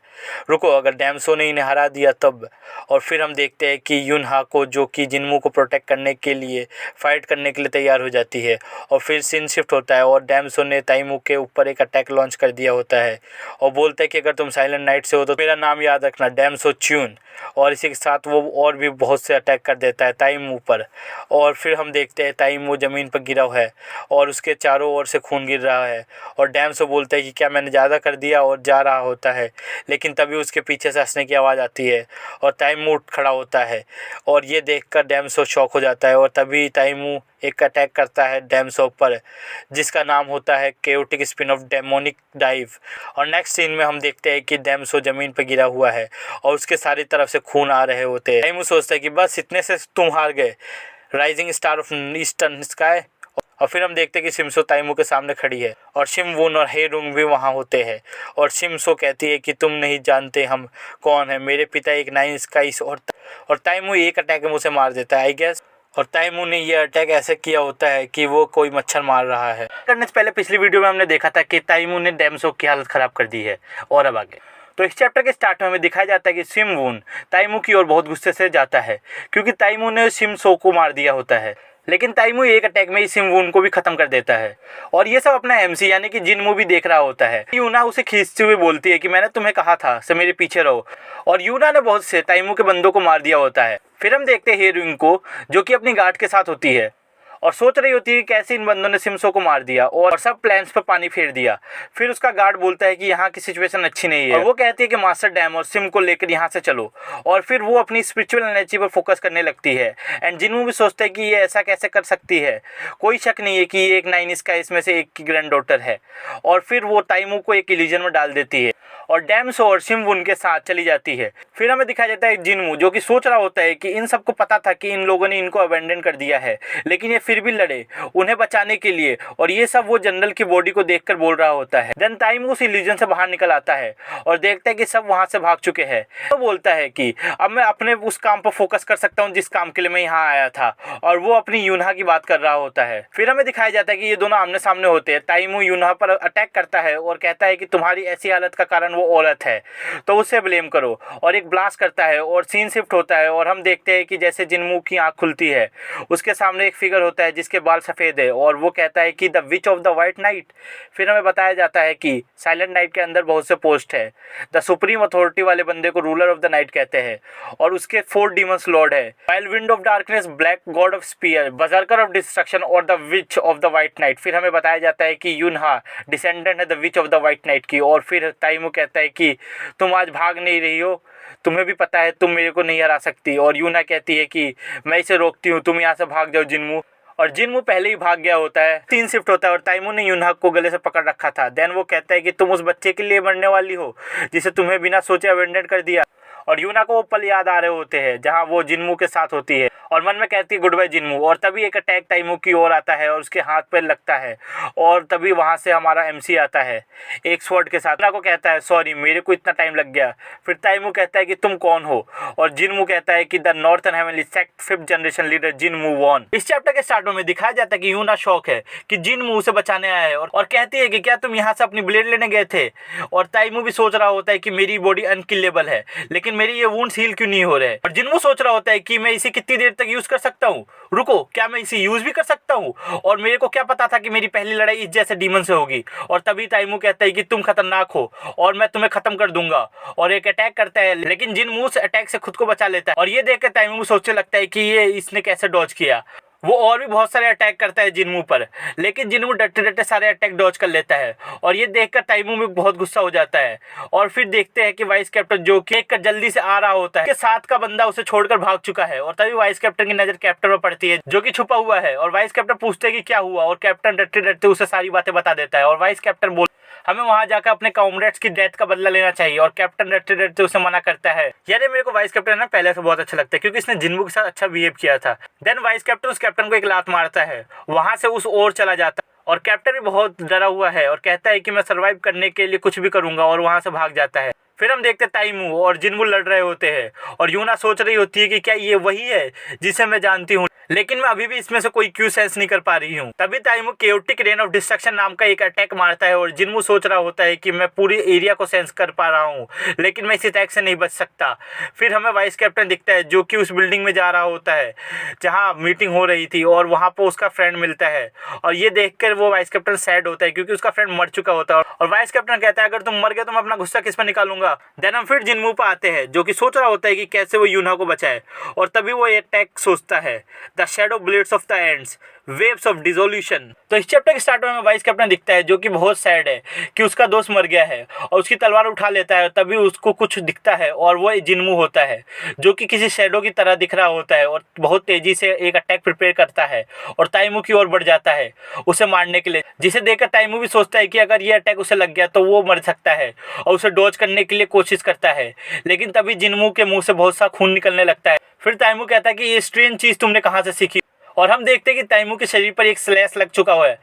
रुको अगर डैमसो ने इन्हें हरा दिया तब। और फिर हम देखते हैं कि यूनहा को जो कि जिनमू को प्रोटेक्ट करने के लिए फाइट करने के लिए तैयार हो जाती है। और फिर सीन शिफ्ट होता है और डैमसो ने ताइमू के ऊपर एक अटैक लॉन्च कर दिया होता है और बोलता है कि अगर तुम साइलेंट नाइट से हो तो मेरा नाम याद रखना, डैमसो च्यून। और इसी के साथ वो और भी बहुत से अटैक कर देता है ताइमू पर। और फिर हम देखते हैं ताइमू ज़मीन पर गिरा हुआ है और उसके चारों ओर से खून गिर रहा है और डैमसो बोलता है कि क्या मैंने ज़्यादा कर दिया, और जा रहा होता है। लेकिन तभी उसके पीछे से हंसने की आवाज़ आती है और ताइमू उठ खड़ा होता है और ये देखकर डैमसो शॉक हो जाता है। और तभी ताइमू एक अटैक करता है डैमसो पर, जिसका नाम होता है chaotic spin off demonic dive. और नेक्स्ट सीन में हम देखते हैं कि डैमसो ज़मीन पर गिरा हुआ है और उसके सारी तरफ से खून आ रहे होते हैं। ताइमू सोचता है कि बस इतने से तुम हार गए, rising star of eastern sky. और फिर हम देखते हैं कि शिमसो ताइमू के सामने खड़ी है और शिमवून और हेरुंग भी वहाँ होते हैं। और शिमसो कहती है कि तुम नहीं जानते हम कौन है, मेरे पिता एक नाइन स्काइस। और ताइमू एक अटैक में उसे मार देता है आई गेस। और ताइमू ने ये अटैक ऐसे किया होता है कि वो कोई मच्छर मार रहा है। करने से पहले पिछली वीडियो में हमने देखा था कि ताइमू ने डैमसो की हालत ख़राब कर दी है। और अब आगे तो इस चैप्टर के स्टार्ट में हमें दिखाया जाता है कि शिमवून ताइमू की ओर बहुत गुस्से से जाता है क्योंकि ताइमू ने शिमसो को मार दिया होता है। लेकिन ताइमू एक अटैक में ही शिमवून को भी खत्म कर देता है। और ये सब अपना एमसी यानी कि जिनमू भी देख रहा होता है। यूना उसे खींचते हुए बोलती है कि मैंने तुम्हें कहा था से मेरे पीछे रहो। और यूना ने बहुत से ताइमू के बंदों को मार दिया होता है। फिर हम देखते हैं हेरुंग को जो कि अपनी गार्ड के साथ होती है और सोच रही होती है कि कैसे इन बंदों ने सिम्सो को मार दिया और सब प्लान्स पे पानी फेर दिया। फिर उसका गार्ड बोलता है कि यहाँ की सिचुएशन अच्छी नहीं है और वो कहती है कि मास्टर डैम और सिम को लेकर यहाँ से चलो। और फिर वो अपनी स्पिरिचुअल एनर्जी पर फोकस करने लगती है। एंड जिनवू भी सोचता है कि ये ऐसा कैसे कर सकती है। कोई शक नहीं है कि ये एक 9 स्काईज में से एक की ग्रैंड डॉटर है। और फिर वो टाइमू को एक इल्यूजन में डाल देती है और डैम्स और सिम उनके साथ चली जाती है। फिर हमें दिखाया जाता है जिनवू जो कि सोच रहा होता है कि इन सबको पता था कि इन लोगों ने इनको अबेंडन कर दिया है, लेकिन ये फिर भी लड़े उन्हें बचाने के लिए। और ये सब वो जनरल की बॉडी को देखकर बोल रहा होता है। देन टाइमू उस इल्यूजन से बाहर निकल आता है और देखता है कि सब वहां से भाग चुके हैं। तो बोलता है कि अब मैं अपने उस काम पर फोकस कर सकता हूँ जिस काम के लिए मैं यहाँ आया था। और वो अपनी यूनहा की बात कर रहा होता है। फिर हमें दिखाया जाता है कि ये दोनों आमने सामने होते हैं। टाइमू यूनहा पर अटैक करता है और कहता है कि तुम्हारी ऐसी हालत का कारण वो औरत है, तो उससे ब्लेम करो। और एक ब्लास्ट करता है और सीन शिफ्ट होता है और हम देखते हैं कि जैसे जिनवू की आंख खुलती है, उसके सामने एक फिगर होता है जिसके बाल सफ़ेद है और वो कहता है कि the witch of the white knight. फिर हमें बताया जाता है कि साइलेंट नाइट के अंदर बहुत से पोस्ट है। द सुप्रीम अथॉरिटी वाले बंदे को रूलर ऑफ द नाइट कहते हैं और उसके 4 डीमंस लॉर्ड है। Wild wind of darkness, black god of spear, berserker of destruction और the witch of the white knight. फिर हमें बताया जाता है कि यूनहा डिसेंडेंट है the witch of the white knight की। और फिर टाइमू कहता है कि तुम आज भाग नहीं रही हो, तुम्हें भी पता है तुम मेरे को नहीं हरा सकती। और यूना कहती है कि मैं इसे रोकती हूँ, तुम यहाँ से भाग जाओ जिनवू। और जिनवू पहले ही भाग गया होता है। सीन शिफ्ट होता है और टाइमू ने यूनहा को गले से पकड़ रखा था। देन वो कहता है कि तुम उस बच्चे के लिए मरने वाली हो जिसे तुम्हें बिना सोचे अबेंडन कर दिया। और यूना को वो पल याद आ रहे होते हैं जहाँ वो जिनवू के साथ होती है और मन में कहती है गुड बाय जिनवू। और तभी एक अटैक टाइमू की ओर आता है और उसके हाथ पे लगता है और तभी वहाँ से हमारा एमसी आता है एक स्वॉर्ड के साथ। यूना को कहता है सॉरी मेरे को इतना टाइम लग गया। फिर टाइमू कहता है कि तुम कौन हो और जिनवू कहता है कि the northern heavenly sect 5th generation leader Jinwoo Won. इस चैप्टर के स्टार्ट में दिखाया जाता है कि यूना शौक है कि जिनवू उसे बचाने आया है और कहती है कि क्या तुम यहाँ से अपनी ब्लेड लेने गए थे। और टाइमू भी सोच रहा होता है कि मेरी बॉडी अनकिलेबल है लेकिन मेरी ये वुंड्स हील क्यों नहीं हो रहे। और जिनवू सोच रहा होता है कि मैं इसे कितनी देर तक यूज कर सकता हूँ, रुको क्या मैं इसे यूज भी कर सकता हूँ। और मेरे को क्या पता था कि मेरी पहली लड़ाई इस जैसे डीमन से होगी। और तभी टाइमू कहता है कि तुम खतरनाक हो और मैं तुम्हें खत्म कर दूंगा। और एक अटैक करता है लेकिन जिनवू उस अटैक से खुद को बचा लेता है। और ये देखकर टाइमू सोचने लगता है कि ये इसने कैसे डॉज किया। वो और भी बहुत सारे अटैक करता है जिनवू पर, लेकिन जिनवू डटे डटे सारे अटैक डॉज कर लेता है। और ये देखकर टाइमू में बहुत गुस्सा हो जाता है। और फिर देखते हैं कि वाइस कैप्टन जो कि एक जल्दी से आ रहा होता है के साथ का बंदा उसे छोड़कर भाग चुका है। और तभी वाइस कैप्टन की नजर कैप्टन पर पड़ती है जो कि छुपा हुआ है। और वाइस कैप्टन पूछते हैं कि क्या हुआ और कैप्टन डरते डरते उसे सारी बातें बता देता है। और वाइस कैप्टन बोल हमें वहां जाकर अपने कॉमरेड्स की डेथ का बदला लेना चाहिए। और कैप्टन डरते डरते उसे मना करता है। यार मेरे को वाइस कैप्टन ना पहले से बहुत अच्छा लगता है क्योंकि इसने जिनवू के साथ अच्छा बिहेव किया था। देन वाइस कैप्टन उस कैप्टन को एक लात मारता है, वहां से उस ओर चला जाता है। और कैप्टन भी बहुत डरा हुआ है और कहता है कि मैं सर्वाइव करने के लिए कुछ भी करूंगा और वहां से भाग जाता है। फिर हम देखते टाइमू और जिनवू लड़ रहे होते हैं और यूना सोच रही होती है कि क्या ये वही है जिसे मैं जानती हूँ, लेकिन मैं अभी भी इसमें से कोई क्यू सेंस नहीं कर पा रही हूँ। तभी टाइमू केओटिक रेन ऑफ डिस्ट्रक्शन नाम का एक अटैक मारता है और जिनवू सोच रहा होता है कि मैं पूरी एरिया को सेंस कर पा रहा हूँ लेकिन मैं इस अटैक से नहीं बच सकता। फिर हमें वाइस कैप्टन दिखता है जो कि उस बिल्डिंग में जा रहा होता है जहाँ मीटिंग हो रही थी और वहाँ पर उसका फ्रेंड मिलता है। और ये देखकर वो वाइस कैप्टन सैड होता है क्योंकि उसका फ्रेंड मर चुका होता है। और वाइस कैप्टन कहता है अगर तुम मर गए तो मैं अपना गुस्सा किस पर निकालूंगा। देन हम फिर जिनवू पर आते हैं जो कि सोच रहा होता है कि कैसे वो यूना को बचाए। और तभी वो अटैक सोचता है the shadow blades of the ends, waves of dissolution. तो इस चैप्टर के स्टार्ट में वाइस कैप्टन दिखता है जो कि बहुत सैड है कि उसका दोस्त मर गया है और उसकी तलवार उठा लेता है। तभी उसको कुछ दिखता है और वो जिनवू होता है जो कि किसी शैडो की तरह दिख रहा होता है और बहुत तेजी से एक अटैक प्रिपेयर करता है और टाइमू की ओर बढ़ जाता है उसे मारने के लिए। जिसे देखकर टाइमू भी सोचता है कि अगर ये अटैक उसे लग गया तो वो मर सकता है और उसे डॉज करने के लिए कोशिश करता है। लेकिन तभी जिनवू के मुंह से बहुत सा खून निकलने लगता है। फिर टाइमू कहता है कि ये स्ट्रेंज चीज तुमने कहाँ से सीखी। और हम देखते हैं कि टाइमू के शरीर पर एक स्लैश लग चुका हुआ है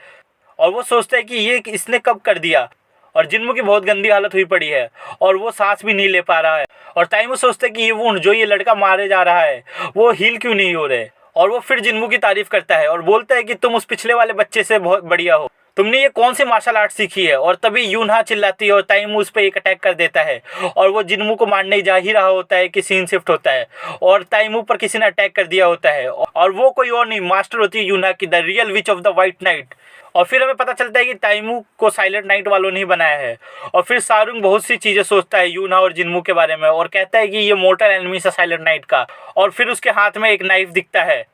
और वो सोचता है कि ये इसने कब कर दिया। और जिनवू की बहुत गंदी हालत हुई पड़ी है और वो सांस भी नहीं ले पा रहा है। और टाइमू सोचता है कि ये वुंड जो ये लड़का मारे जा रहा है वो हील क्यों नहीं हो रहे। और वो फिर जिनवू की तारीफ करता है और बोलता है कि तुम उस पिछले वाले बच्चे से बहुत बढ़िया हो, तुमने ये कौन सी मार्शल आर्ट सीखी है। और तभी यूनहा चिल्लाती है और टाइमू उस पर एक अटैक कर देता है और वो जिनवू को मारने जा ही रहा होता है कि सीन शिफ्ट होता है और टाइमू पर किसी ने अटैक कर दिया होता है। और वो कोई और नहीं मास्टर होती है यूनहा की, the real which of the white night. और फिर हमें पता चलता है कि टाइमू को साइलेंट नाइट वालों ने ही बनाया है। और फिर सारुंग बहुत सी चीज़ें सोचता है यूनहा और जिनवू के बारे में और कहता है कि ये मोर्टल एनिमी है साइलेंट नाइट का। और फिर उसके हाथ में एक नाइफ दिखता है।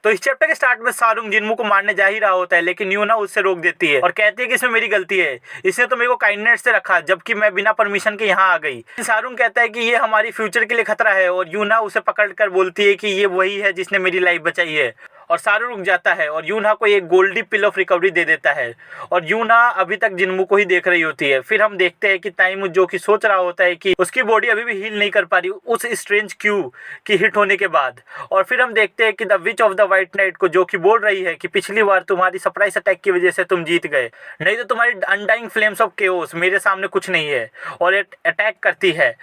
तो इस चैप्टर के स्टार्ट में शाहरुख जिन्मू को मारने जा ही रहा होता है, लेकिन यूना उससे रोक देती है और कहती है कि इसमें मेरी गलती है, इसने तो मेरे को काइंडनेस से रखा जबकि मैं बिना परमिशन के यहाँ आ गई। शाहरुख कहता है कि ये हमारी फ्यूचर के लिए खतरा है और यूना उसे पकड़ कर बोलती है कि ये वही है जिसने मेरी लाइफ बचाई है। और शाहरुख रुक जाता है और यूना को एक गोल्डी पिल ऑफ रिकवरी दे देता है और यूना अभी तक जिन्मू को ही देख रही होती है। फिर हम देखते हैं कि ताइमू जो कि सोच रहा होता है कि उसकी बॉडी अभी भी हील नहीं कर पा रही उस स्ट्रेंज क्यू की हिट होने के बाद। और फिर हम देखते हैं कि the witch of the white night को जो कि बोल रही है कि पिछली बार तुम्हारी सरप्राइज अटैक की वजह से तुम जीत गए, नहीं तो तुम्हारी अनडाइंग फ्लेम्स ऑफ केओस मेरे सामने कुछ नहीं है, और अटैक करती है।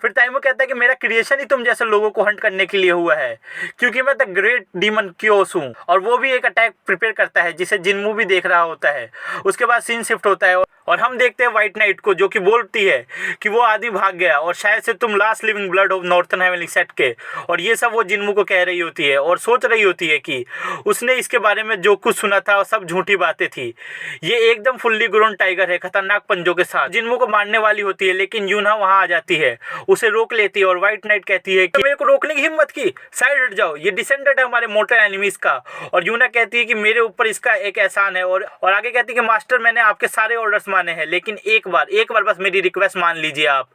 फिर ताइमू कहता है कि मेरा क्रिएशन ही तुम जैसे लोगों को हंट करने के लिए हुआ है, क्योंकि मैं द ग्रेट डीमन क्योस हूँ। और वो भी एक अटैक प्रिपेयर करता है जिसे जिन्मू भी देख रहा होता है। उसके बाद सीन शिफ्ट होता है और हम देखते हैं व्हाइट नाइट को जो कि बोलती है कि वो आदमी भाग गया और शायद से तुम last living blood of northern heavenly set के। और ये सब वो जिन्मू को कह रही होती है और सोच रही होती है कि उसने इसके बारे में जो कुछ सुना था सब झूठी बातें थी। ये एकदम फुल्ली ग्रोन टाइगर है खतरनाक पंजों के साथ, जिन्मू को मारने वाली होती है, लेकिन यूना वहाँ आ जाती है, उसे रोक लेती है और व्हाइट नाइट कहती है कि मेरे को रोकने की हिम्मत की, साइड हट जाओ, ये डिसेंडेंट है हमारे मोर्टल एनिमीज का। और यूना कहती है कि मेरे ऊपर इसका एक एहसान है और आगे कहती है कि मास्टर मैंने आपके सारे ऑर्डर्स माने हैं, लेकिन एक बार बस मेरी रिक्वेस्ट मान लीजिए आप।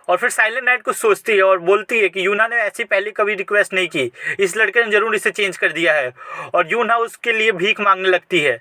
और फिर साइलेंट नाइट कुछ सोचती है और बोलती है कि यूना ने ऐसी पहले कभी रिक्वेस्ट नहीं की, इस लड़के ने जरूर इसे चेंज कर दिया है। और यूना उसके लिए भीख मांगने लगती है।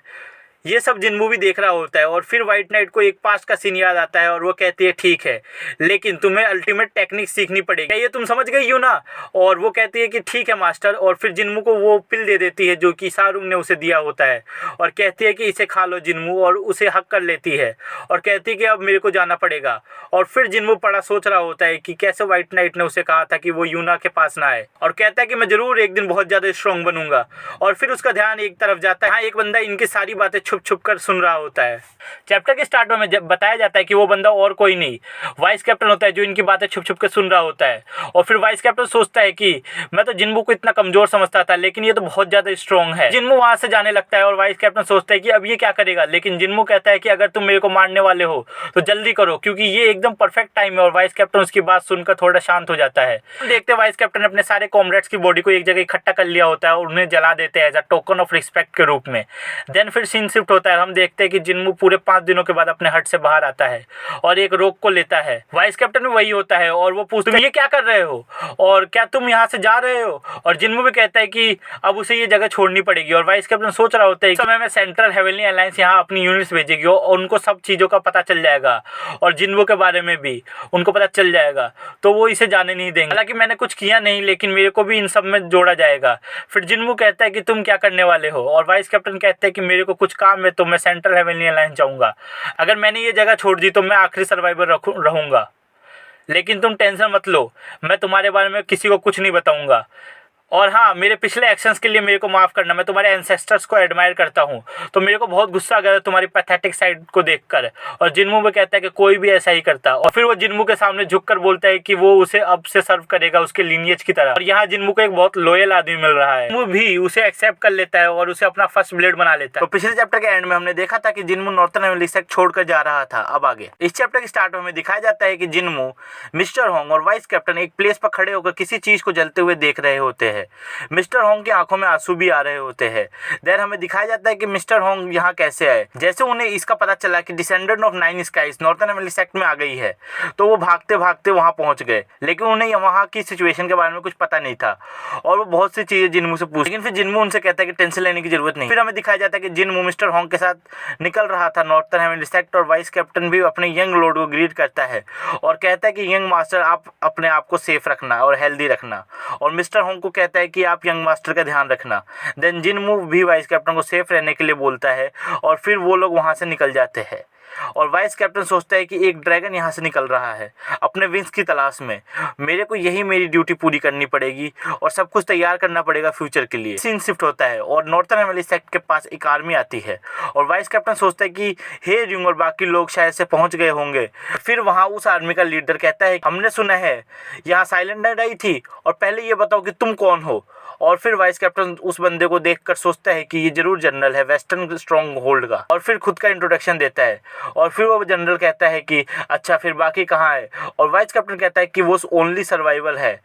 ये सब जिन्मू भी देख रहा होता है। और फिर व्हाइट नाइट को एक पास्ट का सीन याद आता है और वो कहती है ठीक है, लेकिन तुम्हें अल्टीमेट टेक्निक सीखनी पड़ेगी, क्या ये तुम समझ गई यूना? और वो कहती है कि ठीक है मास्टर। और फिर जिन्मू को वो पिल दे देती है जो कि शाहरुख ने उसे दिया होता है और कहती है कि इसे खा लो जिन्मू, और उसे हक कर लेती है और कहती है कि अब मेरे को जाना पड़ेगा। और फिर जिन्मू बड़ा सोच रहा होता है कि कैसे व्हाइट नाइट ने उसे कहा था कि वो यूना के पास ना आए, और कहता है कि मैं जरूर एक दिन बहुत ज़्यादा स्ट्रॉन्ग बनूंगा। और फिर उसका ध्यान एक तरफ जाता है, हाँ एक बंदा इनकी सारी बातें छुप कर सुन रहा होता है। चैप्टर के स्टार्ट में बताया जाता है कि वो बंदा और कोई नहीं वाइस कैप्टन होता है जो इनकी बातें छुप कर सुन रहा होता है। और फिर वाइस कैप्टन सोचता है कि मैं तो जिन्मू को इतना कमजोर समझता था, लेकिन ये तो बहुत ज्यादा स्ट्रॉन्ग है। जिन्मू वहां से जाने लगता है और वाइस कैप्टन सोचता है कि अब ये क्या करेगा, लेकिन जिन्मू कहता है कि अगर तुम मेरे को मारने वाले हो तो जल्दी करो, क्योंकि ये एकदम परफेक्ट टाइम है। और वाइस कैप्टन उसकी बात सुनकर थोड़ा शांत हो जाता है। देखते हैं वाइस कैप्टन अपने सारे कॉमरेड्स की बॉडी को एक जगह इकट्ठा कर लिया होता है और उन्हें जला देते हैं as a token of respect के रूप में। देन फिर सीन शिफ्ट होता है। हम देखते हैं कि जिन्मू पूरे 5 दिनों के बाद अपने हट से बाहर आता है और एक रोक को लेता है। वाइस कैप्टन भी वही होता है और वो पूछता है ये क्या कर रहे हो और क्या तुम यहाँ से जा रहे हो? और जिन्मू भी कहता है कि अब उसे ये जगह छोड़नी पड़ेगी। और वाइस कैप्टन सोच रहा होता है इस समय में सेंट्रल हेवनली अलायंस यहाँ अपनी यूनिट्स भेजेगी और उनको सब चीज़ों का पता चल जाएगा और जिन्मू के बारे में भी उनको पता चल जाएगा, तो वो इसे जाने नहीं देंगे। हालांकि मैंने कुछ किया नहीं, लेकिन मेरे को भी इन सब में जोड़ा जाएगा। फिर जिन्मू कहता है कि तुम क्या करने वाले हो? और वाइस कैप्टन कहते हैं कि मेरे को कुछ काम है तो मैं सेंट्रल हेवनली अलायंस जाऊंगा। अगर मैंने ये जगह छोड़ दी तो मैं आखिरी सर्वाइवर रहूंगा, लेकिन तुम टेंशन मत लो, मैं तुम्हारे बारे में किसी को कुछ नहीं बताऊंगा। और हाँ, मेरे पिछले एक्शंस के लिए मेरे को माफ़ करना, मैं तुम्हारे एंसेस्टर्स को एडमायर करता हूँ, तो मेरे को बहुत गुस्सा आ गया तुम्हारी पैथेटिक साइड को देखकर। और जिन्मू भी कहता है कि कोई भी ऐसा ही करता। और फिर वो जिन्मू के सामने झुककर बोलता है कि वो उसे अब से सर्व करेगा उसके लीनियज की तरह। और यहाँ जिन्मू को एक बहुत लॉयल आदमी मिल रहा है, जिन्मू भी उसे एक्सेप्ट कर लेता है और उसे अपना फर्स्ट ब्लेड बना लेता है। तो पिछले चैप्टर के एंड में हमने देखा था कि जिन्मू नॉर्थन हेवनली सेक्ट छोड़कर जा रहा था। अब आगे इस चैप्टर के स्टार्ट में हमें दिखाया जाता है कि जिन्मू, मिस्टर होंग और वाइस कैप्टन एक प्लेस पर खड़े होकर किसी चीज को जलते हुए देख रहे होते हैं। मिस्टर होंग की आंखों में आंसू भी आ रहे होते हैं। देन हमें दिखाया जाता है कि मिस्टर होंग यहाँ कैसे आए। जैसे उन्हें इसका पता चला कि descendant of 9 skies northern heavenly sect में आ गई है, तो वो भागते भागते वहाँ पहुँच गए, लेकिन उन्हें वहाँ की सिचुएशन के बारे में कुछ पता नहीं था और वो बहुत सी चीजें जिन्मू से पूछ, लेकिन फिर जिन्मू उनसे कहता है कि टेंशन लेने की जरूरत नहीं। फिर हमें दिखाया जाता है कि जिन्मू मिस्टर होंग के साथ निकल रहा था नॉर्थन हेवनली सेक्ट और वाइस कैप्टन भी अपने यंग लॉर्ड को ग्रीट करता है और कहता है कि यंग मास्टर आप अपने आप को सेफ रखना और हेल्दी रखना। और मिस्टर होंग को कहता है कि आप यंग मास्टर का ध्यान रखना। देन जिन्मू भी वाइस कैप्टन को सेफ रहने के लिए बोलता है और फिर वो लोग वहां से निकल जाते हैं। और वाइस कैप्टन सोचता है कि एक ड्रैगन यहाँ से निकल रहा है अपने विंग्स की तलाश में, मेरे को यही मेरी ड्यूटी पूरी करनी पड़ेगी और सब कुछ तैयार करना पड़ेगा फ्यूचर के लिए। सीन शिफ्ट होता है और नॉर्थन हेवनली सेक्ट के पास एक आर्मी आती है और वाइस कैप्टन सोचता है कि हे रिंग और बाकी लोग शायद से पहुंच गए होंगे। फिर वहाँ उस आर्मी का लीडर कहता है हमने सुना है यहाँ साइलेंट नाइट आई थी और पहले ये बताओ कि तुम कौन हो। और फिर वाइस कैप्टन उस बंदे को देखकर सोचता है कि ये जरूर जनरल है वेस्टर्न स्ट्रॉन्ग होल्ड का, और फिर खुद का इंट्रोडक्शन देता है। और फिर वो जनरल कहता है कि अच्छा फिर बाकी कहाँ है। और वाइस कैप्टन कहता है कि वो ओनली सर्वाइवल है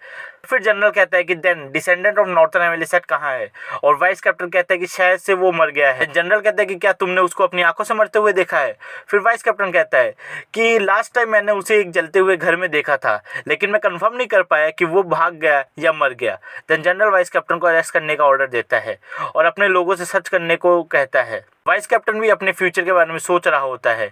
फिर जनरल कहता है कि देन डिसेंडेंट ऑफ नॉर्थर्न एमिलिसेट कहाँ है, और वाइस कैप्टन कहता है कि शायद से वो मर गया है। जनरल कहता है कि क्या तुमने उसको अपनी आंखों से मरते हुए देखा है? फिर वाइस कैप्टन कहता है कि लास्ट टाइम मैंने उसे एक जलते हुए घर में देखा था, लेकिन मैं कंफर्म नहीं कर पाया कि वो भाग गया या मर गया। देन जनरल वाइस कैप्टन को अरेस्ट करने का ऑर्डर देता है और अपने लोगों से सर्च करने को कहता है। वाइस कैप्टन भी अपने फ्यूचर के बारे में सोच रहा होता है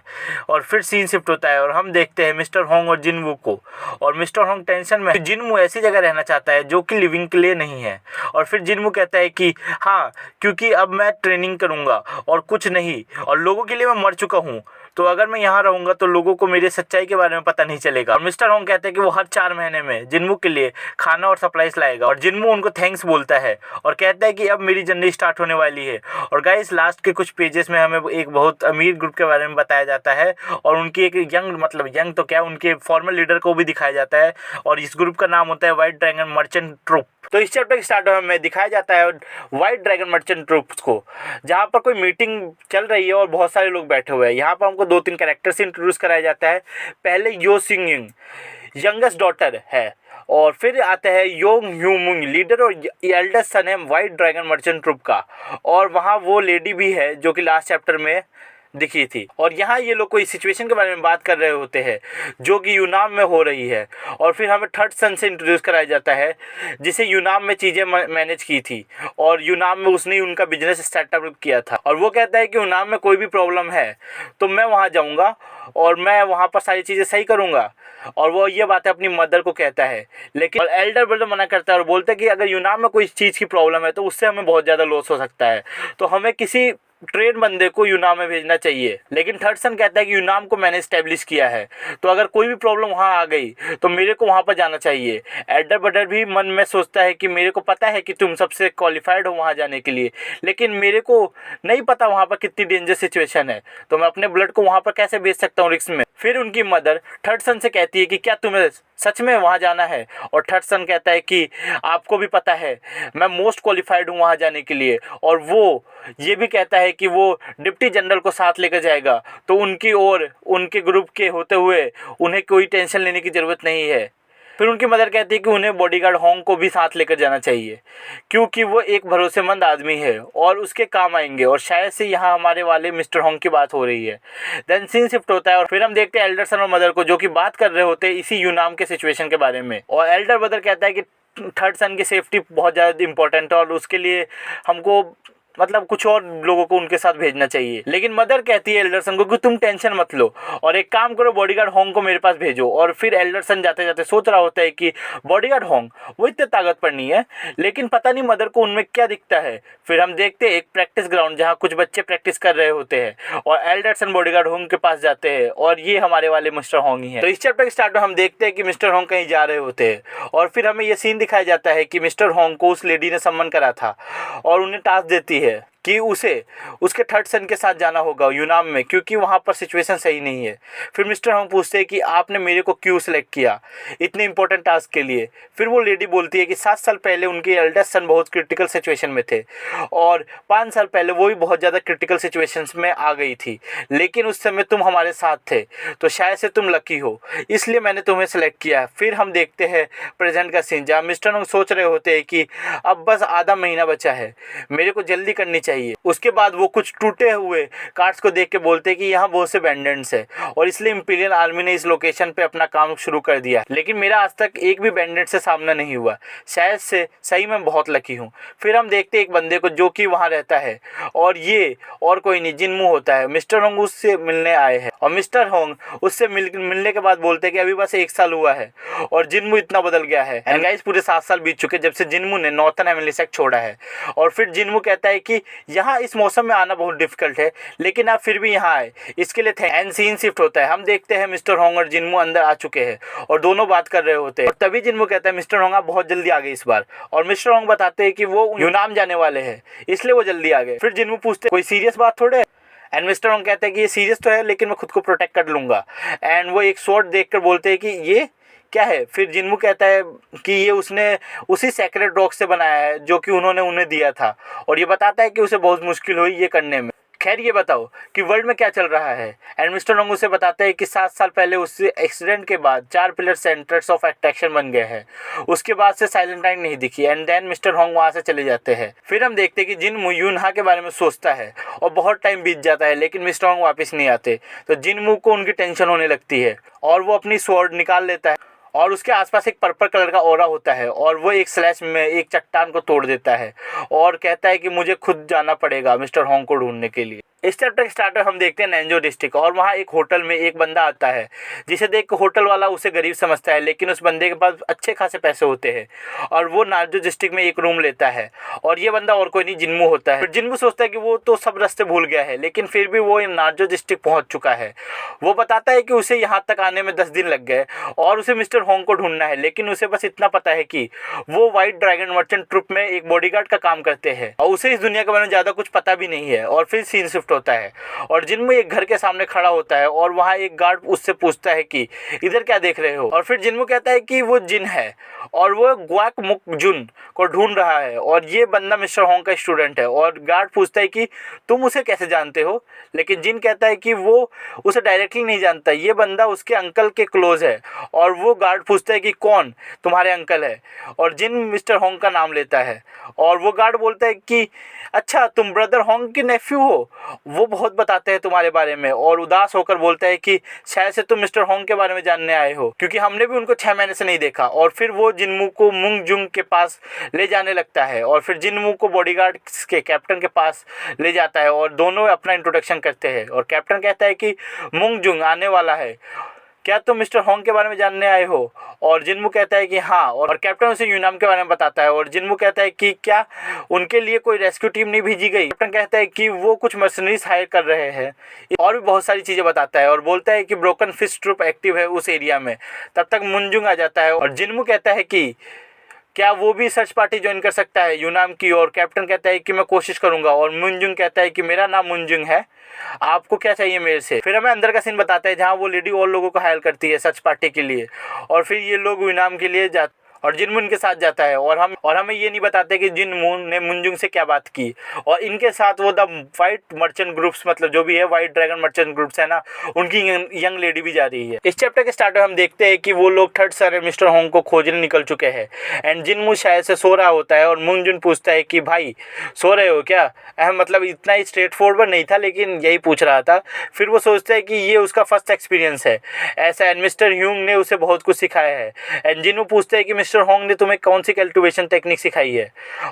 और फिर सीन शिफ्ट होता है और हम देखते हैं मिस्टर होंग और जिनवू को। और मिस्टर होंग टेंशन में, जिनवू ऐसी जगह रहना चाहता है जो कि लिविंग के लिए नहीं है। और फिर जिनवू कहता है कि हाँ, क्योंकि अब मैं ट्रेनिंग करूँगा और कुछ नहीं, और लोगों के लिए मैं मर चुका हूँ, तो अगर मैं यहाँ रहूँगा तो लोगों को मेरी सच्चाई के बारे में पता नहीं चलेगा। और मिस्टर होंग कहते हैं कि वो हर 4 महीने में जिनवू के लिए खाना और सप्लाईज लाएगा, और जिनवू उनको थैंक्स बोलता है और कहता है कि अब मेरी जर्नी स्टार्ट होने वाली है। और गाइस, लास्ट के कुछ पेजेस में हमें एक बहुत अमीर ग्रुप के बारे में बताया जाता है और उनकी एक यंग तो क्या, उनके फॉर्मल लीडर को भी दिखाया जाता है, और इस ग्रुप का नाम होता है व्हाइट ड्रैगन मर्चेंट ट्रूप। तो इस चैप्टर के स्टार्ट में दिखाया जाता है व्हाइट ड्रैगन मर्चेंट ट्रूप्स को, जहाँ पर कोई मीटिंग चल रही है और बहुत सारे लोग बैठे हुए हैं। यहाँ पर हमको 2-3 कैरेक्टर से इंट्रोड्यूस कराया जाता है। पहले यो सिंग युंग यंगेस्ट डॉटर है, और फिर आता है योंग ह्यू मुंग लीडर और एल्डेस्ट सन है व्हाइट ड्रैगन मर्चेंट ट्रूप का, और वहाँ वो लेडी भी है जो कि लास्ट चैप्टर में दिखी थी। और यहाँ ये लोग कोई सिचुएशन के बारे में बात कर रहे होते हैं जो कि यूनाम में हो रही है। और फिर हमें थर्ड सन से इंट्रोड्यूस कराया जाता है जिसे यूनाम में चीज़ें मैनेज की थी, और यूनाम में उसने उनका बिजनेस स्टार्टअप किया था। और वो कहता है कि यूनाम में कोई भी प्रॉब्लम है तो मैं वहाँ जाऊँगा और मैं वहाँ पर सारी चीज़ें सही करूँगा। और वो ये बातें अपनी मदर को कहता है, लेकिन एल्डर ब्रदर मना करता है और बोलता है कि अगर यूनाम में कोई चीज़ की प्रॉब्लम है तो उससे हमें बहुत ज़्यादा लॉस हो सकता है, तो हमें किसी ट्रेन बंदे को यूनाम में भेजना चाहिए। लेकिन थर्ड सन कहता है कि यूनाम को मैंने स्टैब्लिश किया है, तो अगर कोई भी प्रॉब्लम वहाँ आ गई तो मेरे को वहाँ पर जाना चाहिए। एल्डर ब्रदर भी मन में सोचता है कि मेरे को पता है कि तुम सबसे क्वालिफाइड हो वहाँ जाने के लिए, लेकिन मेरे को नहीं पता वहाँ पर कितनी डेंजर सिचुएशन है, तो मैं अपने ब्लड को वहाँ पर कैसे भेज सकता हूँ रिस्क में। फिर उनकी मदर थर्ड सन से कहती है कि क्या तुम्हें सच में वहाँ जाना है, और थर्ड सन कहता है कि आपको भी पता है मैं मोस्ट क्वालिफाइड हूँ वहाँ जाने के लिए। और वो ये भी कहता है कि वो डिप्टी जनरल को साथ लेकर जाएगा, तो उनकी और उनके ग्रुप के होते हुए उन्हें कोई टेंशन लेने की ज़रूरत नहीं है। फिर उनकी मदर कहती है कि उन्हें बॉडीगार्ड होंग को भी साथ लेकर जाना चाहिए, क्योंकि वो एक भरोसेमंद आदमी है और उसके काम आएंगे। और शायद से यहाँ हमारे वाले मिस्टर होंग की बात हो रही है। देन सीन शिफ्ट होता है और फिर हम देखते हैं एल्डरसन और मदर को जो कि बात कर रहे होते हैं इसी यूनाम के सिचुएशन के बारे में। और एल्डर ब्रदर कहता है कि थर्ड सन की सेफ्टी बहुत ज़्यादा इंपॉर्टेंट है और उसके लिए हमको मतलब कुछ और लोगों को उनके साथ भेजना चाहिए। लेकिन मदर कहती है एल्डरसन को कि तुम टेंशन मत लो और एक काम करो, बॉडीगार्ड होंग को मेरे पास भेजो। और फिर एल्डरसन जाते जाते सोच रहा होता है कि बॉडीगार्ड होंग वो इतने ताकतवर नहीं है, लेकिन पता नहीं मदर को उनमें क्या दिखता है। फिर हम देखते हैं एक प्रैक्टिस ग्राउंड जहाँ कुछ बच्चे प्रैक्टिस कर रहे होते हैं और एल्डरसन बॉडीगार्ड होंग के पास जाते हैं, और ये हमारे वाले मिस्टर होंग ही है। तो इस चैप्टर के स्टार्ट में हम देखते हैं कि मिस्टर होंग कहीं जा रहे होते हैं और फिर हमें ये सीन दिखाया जाता है कि मिस्टर होंग को उस लेडी ने सम्मन करा था और उन्हें टास्क देती है कि उसे उसके थर्ड सन के साथ जाना होगा यूनाम में, क्योंकि वहाँ पर सिचुएशन सही नहीं है। फिर मिस्टर होंग पूछते हैं कि आपने मेरे को क्यों सिलेक्ट किया इतने इंपॉर्टेंट टास्क के लिए। फिर वो लेडी बोलती है कि 7 साल पहले उनके एल्डेस्ट सन बहुत क्रिटिकल सिचुएशन में थे और 5 साल पहले वो भी बहुत ज़्यादा क्रिटिकल सिचुएशंस में आ गई थी, लेकिन उस समय तुम हमारे साथ थे, तो शायद से तुम लकी हो, इसलिए मैंने तुम्हें सेलेक्ट किया। फिर हम देखते हैं प्रेजेंट का सीन जहाँ मिस्टर होंग सोच रहे होते हैं कि अब बस आधा महीना बचा है, मेरे को जल्दी करनी चाहिए। उसके बाद वो कुछ टूटे हुए कार्ड्स को देख के बोलते हैं कि यहाँ बहुत से बैंडेंट्स है और इसलिए इंपीरियल आर्मी ने इस लोकेशन पे अपना काम शुरू कर दिया, लेकिन मेरा आज तक एक भी बैंडेंट से सामना नहीं हुआ, शायद से सही में बहुत लकी हूँ। फिर हम देखते हैं एक बंदे को जो कि वहाँ रहता है और ये और कोई नहीं जिनमू होता है। मिस्टर होंग उससे मिलने आए हैं और मिस्टर होंग उससे मिलने के बाद बोलते हैं कि अभी बस 1 साल हुआ है और जिनमू इतना बदल गया है। एंड गाइस, पूरे 7 साल बीत चुके जब से जिनमू ने नॉर्थर्न एमिलिसेट छोड़ा है। और फिर जिनमू कहता है कि यहाँ इस मौसम में आना बहुत डिफिकल्ट है, लेकिन आप फिर भी यहाँ आए, इसके लिए थैंक। एंड सीन शिफ्ट होता है, हम देखते हैं मिस्टर होंग और जिनमू अंदर आ चुके हैं और दोनों बात कर रहे होते हैं। और तभी जिनमू कहता है मिस्टर होंग आप बहुत जल्दी आ गए इस बार, और मिस्टर होंग बताते हैं कि वो यूनाम जाने वाले हैं इसलिए वो जल्दी आ गए। फिर जिनमू पूछते कोई सीरियस बात थोड़े, एंड मिस्टर होंग कहते हैं कि ये सीरियस तो है लेकिन मैं खुद को प्रोटेक्ट कर लूँगा। एंड वो एक शॉट देखकर बोलते हैं कि ये क्या है। फिर जिनमू कहता है कि ये उसने उसी सेक्रेट रॉक से बनाया है जो कि उन्होंने उन्हें दिया था, और ये बताता है कि उसे बहुत मुश्किल हुई ये करने में, खैर ये बताओ कि वर्ल्ड में क्या चल रहा है। एंड मिस्टर होंग उसे बताते हैं कि 7 साल पहले उस एक्सीडेंट के बाद 4 पिलर सेंटर्स ऑफ अट्रैक्शन बन गए हैं। उसके बाद से साइलेंट नाइट नहीं दिखी। एंड देन मिस्टर होंग वहाँ से चले जाते हैं। फिर हम देखते हैं कि जिन मू यूनहा के बारे में सोचता है और बहुत टाइम बीत जाता है, लेकिन मिस्टर होंग वापस नहीं आते। तो जिन मू को उनकी टेंशन होने लगती है और वो अपनी स्वॉर्ड निकाल लेता है और उसके आसपास एक पर्पल कलर का ऑरा होता है और वो एक स्लैश में एक चट्टान को तोड़ देता है और कहता है कि मुझे खुद जाना पड़ेगा मिस्टर होंग को ढूंढने के लिए। इस चैप्टर के स्टार्टर हम देखते हैं नैंजो डिस्ट्रिक्ट और वहाँ एक होटल में एक बंदा आता है जिसे देख के होटल वाला उसे गरीब समझता है, लेकिन उस बंदे के पास अच्छे खासे पैसे होते हैं और वो नार्जो डिस्ट्रिक्ट में एक रूम लेता है। और ये बंदा और कोई नहीं जिन्मू होता है। फिर जिन्मू सोचता है कि वो तो सब रास्ते भूल गया है, लेकिन फिर भी वो नार्जो डिस्ट्रिक्ट पहुँच चुका है। वो बताता है कि उसे यहाँ तक आने में 10 दिन लग गए और उसे मिस्टर होंग को ढूंढना है, लेकिन उसे बस इतना पता है कि वो व्हाइट ड्रैगन मर्चेंट ट्रुप में एक बॉडीगार्ड का काम करते हैं और उसे इस दुनिया के बारे में ज़्यादा कुछ पता भी नहीं है। और फिर सीन शिफ्ट होता है और जिन्मू एक घर के सामने खड़ा होता है और वहाँ एक गार्ड उससे पूछता है कि इधर क्या देख रहे हो। और फिर जिन्मू कहता है कि वो जिन है और वो ग्वाक मुक जुन को ढूंढ रहा है और ये बंदा मिस्टर होंग का स्टूडेंट है। और गार्ड पूछता है कि तुम उसे कैसे जानते हो, लेकिन जिन कहता है कि वो उसे डायरेक्टली नहीं जानता, ये बंदा उसके अंकल के क्लोज है। और वो गार्ड पूछता है कि कौन तुम्हारे अंकल है, और जिन मिस्टर होंग का नाम लेता है और वो गार्ड बोलता है कि अच्छा तुम ब्रदर होंग के नेफ्यू हो। वो बहुत बताते हैं तुम्हारे बारे में और उदास होकर बोलता है कि शायद से तुम मिस्टर होंग के बारे में जानने आए हो, क्योंकि हमने भी उनको 6 महीने से नहीं देखा। और फिर वो जिन्मू को मुंग जुंग के पास ले जाने लगता है और फिर जिन्मू को बॉडीगार्ड के कैप्टन के पास ले जाता है और दोनों अपना इंट्रोडक्शन करते हैं। और कैप्टन कहता है कि मुंग जुंग आने वाला है, क्या तुम मिस्टर होंग के बारे में जानने आए हो। और जिन्मू कहता है कि हाँ, और कैप्टन उसे यूनाम के बारे में बताता है। और जिन्मू कहता है कि क्या उनके लिए कोई रेस्क्यू टीम नहीं भेजी गई। कैप्टन कहता है कि वो कुछ मर्सनरीज हायर कर रहे हैं और भी बहुत सारी चीज़ें बताता है और बोलता है कि ब्रोकन फिश ट्रुप एक्टिव है उस एरिया में। तब तक मुंजुंग आ जाता है और जिन्मू कहता है कि क्या वो भी सर्च पार्टी ज्वाइन कर सकता है यूनाम की। और कैप्टन कहता है कि मैं कोशिश करूंगा। और मुंजुंग कहता है कि मेरा नाम मुंजुंग है, आपको क्या चाहिए मेरे से। फिर हमें अंदर का सीन बताता है जहाँ वो लेडी और लोगों को हायर करती है सर्च पार्टी के लिए और फिर ये लोग यूनाम के लिए जाते और जिनमू इनके साथ जाता है। और हमें ये नहीं बताते कि जिनमू ने मुंजुंग से क्या बात की। और इनके साथ वो द वाइट मर्चेंट ग्रुप्स, मतलब जो भी है वाइट ड्रैगन मर्चेंट ग्रुप्स है ना, उनकी यंग लेडी भी जा रही है। इस चैप्टर के स्टार्ट में हम देखते हैं कि वो लोग थर्ड सर मिस्टर होंग को खोजने निकल चुके हैं एंड जिनमू शायद से सो रहा होता है और मुंजुन पूछता है कि भाई सो रहे हो क्या। मतलब इतना ही स्ट्रेट फॉरवर्ड नहीं था, लेकिन यही पूछ रहा था। फिर वो सोचता है कि ये उसका फर्स्ट एक्सपीरियंस है ऐसा एंड मिस्टर ह्यूंग ने उसे बहुत कुछ सिखाया है। एंड जिनमू पूछते हैं कि मिस्टर होंग ने तुम्हें कौन सी कल्टीवेशन टेक्निक सिखाई है।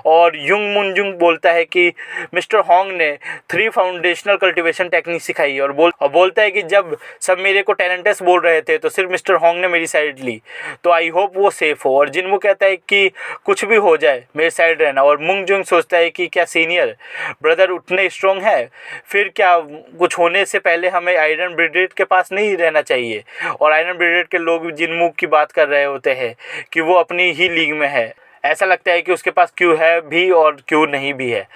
और युंग मुंजुंग बोलता है कि मिस्टर होंग ने 3 फाउंडेशनल कल्टीवेशन टेक्निक सिखाई है और बोलता है कि जब सब मेरे को टैलेंटस बोल रहे थे तो सिर्फ मिस्टर होंग ने मेरी साइड ली, तो आई होप वो सेफ हो। और जिनमू कहता है कि कुछ भी हो जाए मेरे साइड रहना। और मुंगजुंग सोचता है कि क्या सीनियर ब्रदर उतने स्ट्रॉन्ग है, फिर क्या कुछ होने से पहले हमें आयरन ब्रिगेड के पास नहीं रहना चाहिए। और आयरन ब्रिगेड के लोग जिनमू की बात कर रहे होते हैं कि वो अपनी ही लीग में है। ऐसा लगता है कि उसके पास क्यों है भी और क्यों नहीं भी है।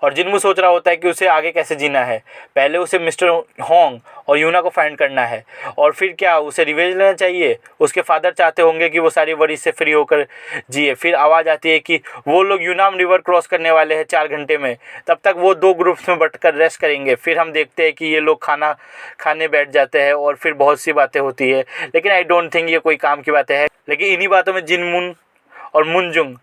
और जिनमू सोच रहा होता है कि उसे आगे कैसे जीना है। पहले उसे मिस्टर होंग और यूना को फाइंड करना है और फिर क्या उसे रिवेंज लेना चाहिए। उसके फादर चाहते होंगे कि वो सारी वरी से फ्री होकर जिए। फिर आवाज़ आती है कि वो लोग यूनाम रिवर क्रॉस करने वाले हैं 4 घंटे में, तब तक वो 2 ग्रुप्स में बंट कर रेस्ट करेंगे। फिर हम देखते हैं कि ये लोग खाना खाने बैठ जाते हैं और फिर बहुत सी बातें होती है, लेकिन आई डोंट थिंक ये कोई काम की बातें हैं। लेकिन इन्हीं बातों में जिनमुन और मुंजुंग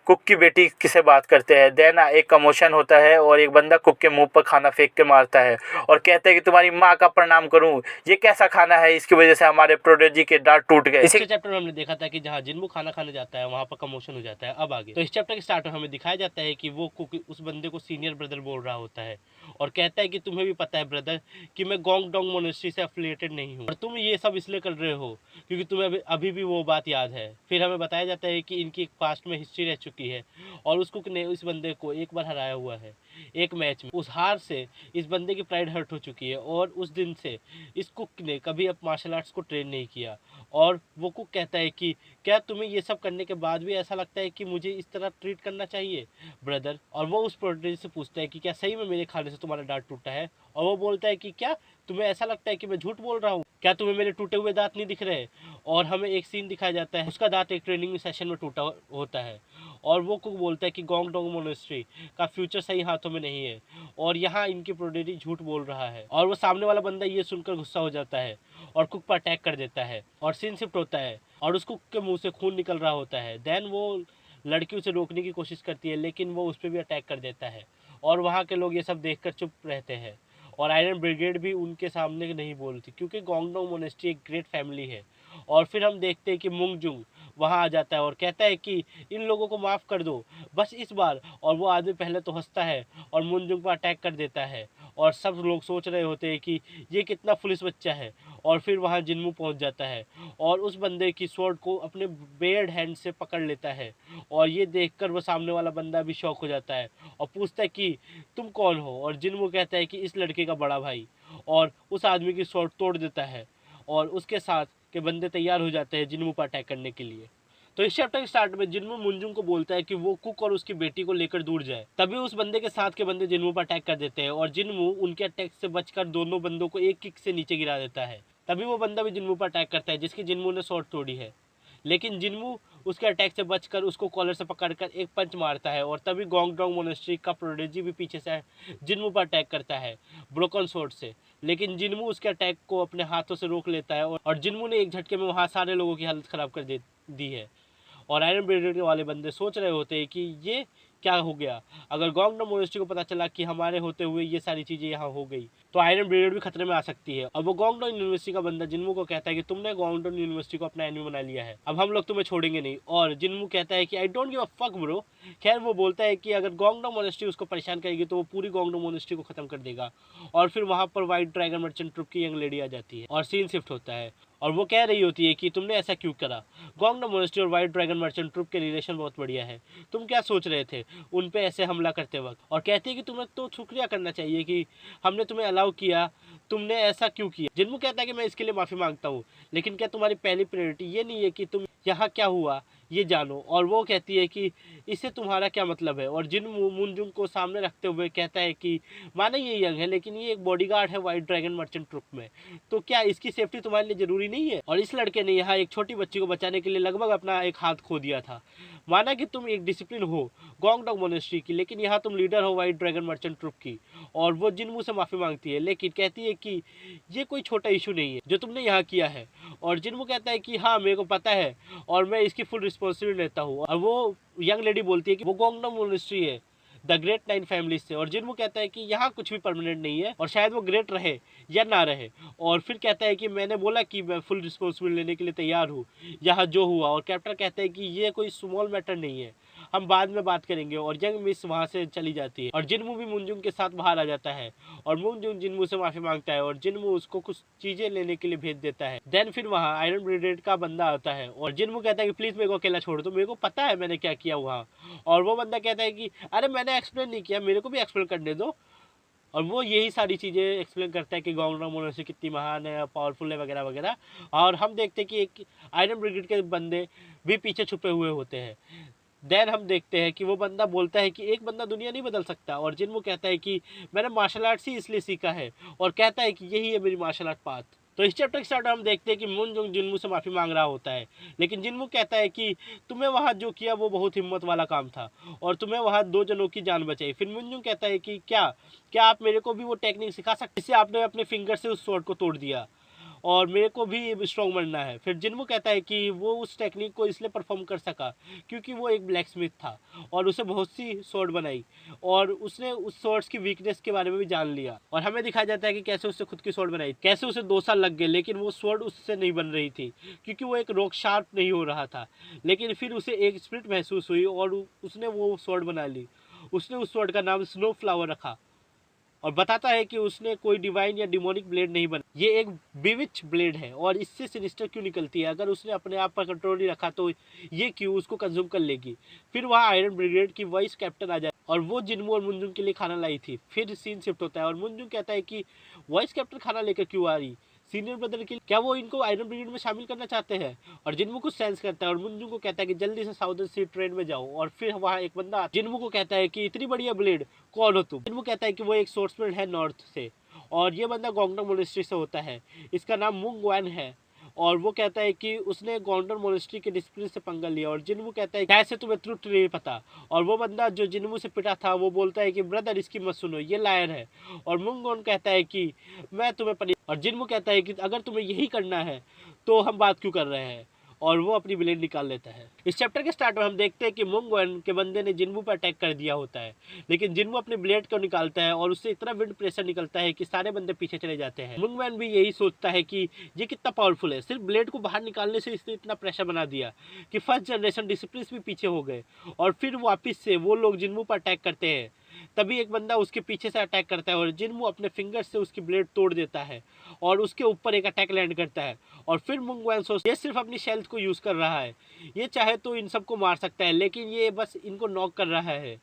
कुक की बेटी किसे बात करते हैं। देन एक कमोशन होता है और एक बंदा कुक के मुंह पर खाना फेंक के मारता है और कहता है कि तुम्हारी माँ का प्रणाम करूं, ये कैसा खाना है, इसकी वजह से हमारे प्रोडोजी के दांत टूट गए। इसी चैप्टर में हमने देखा था कि जहाँ जिनमू खाना खाने जाता है वहाँ पर कमोशन हो जाता है। अब आगे तो इस चैप्टर के स्टार्ट में हमें दिखाया जाता है कि वो कुक उस बंदे को सीनियर ब्रदर बोल रहा होता है और कहता है कि तुम्हें भी पता है ब्रदर कि मैं गोंग डोंग मोनेस्ट्री से एफिलिएटेड नहीं हूँ और तुम ये सब इसलिए कर रहे हो क्योंकि तुम्हें अभी भी वो बात याद है। फिर हमें बताया जाता है कि इनकी पास्ट में हिस्ट्री रह चुकी है और उस कुक ने इस बंदे को एक बार हराया हुआ है एक मैच में। उस हार से इस बंदे की प्राइड हर्ट हो चुकी है और उस दिन से इस कुक ने कभी अब मार्शल आर्ट्स को ट्रेन नहीं किया। और वो कुक कहता है कि क्या तुम्हें ये सब करने के बाद भी ऐसा लगता है कि मुझे इस तरह ट्रीट करना चाहिए ब्रदर। और वो उस प्रोटेज से पूछता है कि क्या सही में मेरे खाने से तुम्हारा दांत टूटा है। और वो बोलता है कि क्या तुम्हें ऐसा लगता है कि मैं झूठ बोल रहा हूँ, क्या तुम्हें मेरे टूटे हुए दांत नहीं दिख रहे? और हमें एक सीन दिखाया जाता है, उसका दांत एक ट्रेनिंग सेशन में टूटा होता है और वो कुक बोलता है कि गोंगडोंग मोनेस्ट्री का फ्यूचर सही हाथों में नहीं है और यहाँ इनकी प्रोडेरी झूठ बोल रहा है। और वो सामने वाला बंदा ये सुनकर गुस्सा हो जाता है और कुक पर अटैक कर देता है और सीन शिफ्ट होता है और उस कुक के मुंह से खून निकल रहा होता है। देन वो लड़की उसे रोकने की कोशिश करती है लेकिन वो उस पर भी अटैक कर देता है और वहाँ के लोग ये सब देखकर चुप रहते हैं और आयरन ब्रिगेड भी उनके सामने नहीं बोलती क्योंकि गोंगडोंग मोनेस्ट्री एक ग्रेट फैमिली है। और फिर हम देखते हैं कि मुंगजुंग वहाँ आ जाता है और कहता है कि इन लोगों को माफ़ कर दो बस इस बार। और वो आदमी पहले तो हंसता है और मुंगजुंग पर अटैक कर देता है और सब लोग सोच रहे होते हैं कि ये कितना फुलिस बच्चा है। और फिर वहाँ जिन्मू पहुँच जाता है और उस बंदे की स्वॉर्ड को अपने बेयर्ड हैंड से पकड़ लेता है और ये देखकर वो सामने वाला बंदा भी शॉक हो जाता है और पूछता है कि तुम कौन हो? और जिन्मू कहता है कि इस लड़के का बड़ा भाई। और उस आदमी की स्वॉर्ड तोड़ देता है और उसके साथ के बंदे तैयार हो जाते हैं जिन्मू पर अटैक करने के लिए। तो इस चैप्टर के स्टार्ट में जिन्मू मुंजुंग को बोलता है कि वो कुक और उसकी बेटी को लेकर दूर जाए। तभी उस बंदे के साथ के बंदे जिन्मू पर अटैक कर देते हैं और जिन्मू उनके अटैक से बचकर दोनों बंदों को एक किक से नीचे गिरा देता है। तभी वो बंदा भी जिन्मू पर अटैक करता है जिसकी जिन्मू ने स्वॉर्ड तोड़ी है, लेकिन जिन्मू उसके अटैक से बचकर उसको कॉलर से पकड़कर एक पंच मारता है और तभी गोंगडोंग मोनेस्ट्री का प्रोडेजी भी पीछे से जिन्मू पर अटैक करता है ब्रोकन स्वॉर्ड से। लेकिन जिन्मू उसके अटैक को अपने हाथों से रोक लेता है और जिन्मू ने एक झटके में वहाँ सारे लोगों की हालत ख़राब कर दी है। और आयरन ब्रिगेड वाले बंदे सोच रहे होते हैं कि ये क्या हो गया, अगर गोंगडोंग मोनेस्ट्री को पता चला कि हमारे होते हुए ये सारी चीज़ें यहाँ हो गई तो आयरन ब्रिगेड भी खतरे में आ सकती है। और वो गोंगडोंग यूनिवर्सिटी का बंदा जिन्मू को कहता है कि तुमने गोंगडोंग यूनिवर्सिटी को अपना एनिमी बना लिया है, अब हम लोग तुम्हें छोड़ेंगे नहीं। और जिन्मू कहता है कि I don't give a fuck bro. खैर वो बोलता है कि अगर गोंगडोंग मोनेस्ट्री उसको परेशान करेगी तो वो पूरी गोंगडोंग मोनेस्ट्री को खत्म कर देगा। और फिर वहाँ पर व्हाइट ड्रैगन मर्चेंट ट्रुप की यंग लेडी आ जाती है और सीन शिफ्ट होता है और वो कह रही होती है कि तुमने ऐसा क्यों करा? गोंगडोंग मोनेस्ट्री और व्हाइट ड्रैगन मर्चेंट ट्रुप के रिलेशन बहुत बढ़िया है, तुम क्या सोच रहे थे उन पे ऐसे हमला करते वक्त? और कहती है कि तुम्हें तो शुक्रिया करना चाहिए कि हमने तुम्हें अलाउ किया, तुमने ऐसा क्यों किया? जिन्मू कहता है कि मैं इसके लिए माफ़ी मांगता हूँ, लेकिन क्या तुम्हारी पहली प्रायोरिटी ये नहीं है कि तुम यहाँ क्या हुआ ये जानो? और वो कहती है कि इससे तुम्हारा क्या मतलब है? और जिन्मू मुंजुंग को सामने रखते हुए कहता है कि माना ये यंग है लेकिन ये एक बॉडीगार्ड है व्हाइट ड्रैगन मर्चेंट ट्रुप में, तो क्या इसकी सेफ्टी तुम्हारे लिए ज़रूरी नहीं है? और इस लड़के ने यहाँ एक छोटी बच्ची को बचाने के लिए लगभग अपना एक हाथ खो दिया था। माना कि तुम एक डिसिप्लिन हो गोंगडोंग मोनेस्ट्री की, लेकिन यहाँ तुम लीडर हो व्हाइट ड्रैगन मर्चेंट ट्रुप की। और वो जिन्मू से माफ़ी मांगती है लेकिन कहती है कि ये कोई छोटा इशू नहीं है जो तुमने यहाँ किया है। और जिन्मू कहता है कि हाँ मेरे को पता है और मैं इसकी फुल रिस्पॉन्सिबिलिटी लेता हूँ। और वो यंग लेडी बोलती है कि वो गोंगडोंग मोनेस्ट्री है द ग्रेट 9 फैमिली से। और जिन्मू कहता है कि यहाँ कुछ भी परमानेंट नहीं है और शायद वो ग्रेट रहे या ना रहे। और फिर कहता है कि मैंने बोला कि मैं फुल रिस्पॉन्सिबिलिटी लेने के लिए तैयार हूँ यहाँ जो हुआ। और कैप्टन कहता है कि ये कोई स्मॉल मैटर नहीं है, हम बाद में बात करेंगे। और यंग मिस वहाँ से चली जाती है और जिन्मू भी मुंजुंग के साथ बाहर आ जाता है और मुंजुंग जिन्मू से माफ़ी मांगता है और जिन्मू उसको कुछ चीज़ें लेने के लिए भेज देता है। देन फिर वहाँ आयरन ब्रिगेड का बंदा आता है और जिन्मू कहता है कि प्लीज़ मेरे को अकेला छोड़ दो, मेरे को पता है मैंने क्या किया वहाँ। और वो बंदा कहता है कि अरे मैंने एक्सप्लेन नहीं किया, मेरे को भी एक्सप्लेन करने दो। और वो यही सारी चीज़ें एक्सप्लेन करता है कि गोंगडोंग मोनेस्ट्री कितनी महान है, पावरफुल है वगैरह वगैरह। और हम देखते हैं कि एक आयरन ब्रिगेड के बंदे भी पीछे छुपे हुए होते हैं। देन हम देखते हैं कि वो बंदा बोलता है कि एक बंदा दुनिया नहीं बदल सकता। और जिन्मू कहता है कि मैंने मार्शल आर्ट्स ही इसलिए सीखा है और कहता है कि यही है मेरी मार्शल आर्ट पाथ। तो इस चैप्टर के स्टार्ट हम देखते हैं कि मुंजुंग जिन्मू से माफ़ी मांग रहा होता है, लेकिन जिन्मू कहता है कि तुम्हें वहाँ जो किया वो बहुत हिम्मत वाला काम था और तुम्हें वहाँ 2 जनों की जान बचाई। फिर मुंजुंग कहता है कि क्या क्या आप मेरे को भी वो टेक्निक सिखा सकते जिससे आपने अपने फिंगर से उस स्वॉर्ड को तोड़ दिया और मेरे को भी स्ट्रॉन्ग बनना है? फिर जिन्मू कहता है कि वो उस टेक्निक को इसलिए परफॉर्म कर सका क्योंकि वो एक ब्लैक स्मिथ था और उसे बहुत सी स्वॉर्ड बनाई और उसने उस स्वॉर्ड्स की वीकनेस के बारे में भी जान लिया। और हमें दिखाया जाता है कि कैसे उसने खुद की स्वॉर्ड बनाई, कैसे उसे 2 साल लग गए लेकिन वो स्वॉर्ड उससे नहीं बन रही थी क्योंकि वो एक रॉक शार्प नहीं हो रहा था। लेकिन फिर उसे एक स्पिरिट महसूस हुई और उसने वो स्वॉर्ड बना ली। उसने उस स्वॉर्ड का नाम स्नो फ्लावर रखा और बताता है कि उसने कोई डिवाइन या डिमोनिक ब्लेड नहीं बना, ये एक बिविच ब्लेड है। और इससे सिनिस्टर क्यों निकलती है? अगर उसने अपने आप पर कंट्रोल नहीं रखा तो ये क्यों उसको कंज्यूम कर लेगी? फिर वहाँ आयरन ब्रिगेड की वाइस कैप्टन आ जाए और वो जिन्मू और मुंजुंग के लिए खाना लाई थी। फिर सीन शिफ्ट होता है और मुंजुंग कहता है कि वाइस कैप्टन खाना लेकर क्यों आ रही सीनियर ब्रदर के लिए, क्या वो इनको आयरन ब्रिगेड में शामिल करना चाहते हैं? और जिन्मू कुछ सेंस करता है और मुंजुंग को कहता है कि जल्दी से साउदर्न सी ट्रेन में जाओ। और फिर वहाँ एक बंदा जिन्मू को कहता है कि इतनी बढ़िया ब्लेड कौन हो तुम? जिन्मू कहता है कि वो एक सोर्समैन है नॉर्थ से और ये बंदा गोंगडोंग मोनेस्ट्री से होता है। इसका नाम मुंग वैन है और वो कहता है कि उसने गोंगडोंग मोनेस्ट्री के डिसिप्लिन से पंगा लिया और जिनवू कहता है कैसे तुम्हें ट्रुथ नहीं पता। और वो बंदा जो जिनवू से पिटा था वो बोलता है कि ब्रदर इसकी मत सुनो, ये लायर है। और मुंग वैन कहता है कि मैं तुम्हें पनी, और जिनवू कहता है कि अगर तुम्हें यही करना है तो हम बात क्यों कर रहे हैं, और वो अपनी ब्लेड निकाल लेता है। इस चैप्टर के स्टार्ट में हम देखते हैं कि मुंग वैन के बंदे ने जिनवू पर अटैक कर दिया होता है, लेकिन जिनवू अपनी ब्लेड को निकालता है और उससे इतना विंड प्रेशर निकलता है कि सारे बंदे पीछे चले जाते हैं। मुंग वैन भी यही सोचता है कि ये कितना पावरफुल है, सिर्फ ब्लेड को बाहर निकालने से इसने इतना प्रेशर बना दिया कि फर्स्ट जनरेशन डिसिप्लिन भी पीछे हो गए। और फिर वापिस से वो लोग जिनवू पर अटैक करते हैं, तभी एक बंदा उसके पीछे से अटैक करता है और जिनवू अपने फिंगर से उसकी ब्लेड तोड़ देता है और उसके ऊपर एक अटैक लैंड करता है। और फिर मुंग वैन सोचता है ये सिर्फ अपनी शेल्थ को यूज कर रहा है, ये चाहे तो इन सबको मार सकता है, लेकिन ये बस इनको नॉक कर रहा है,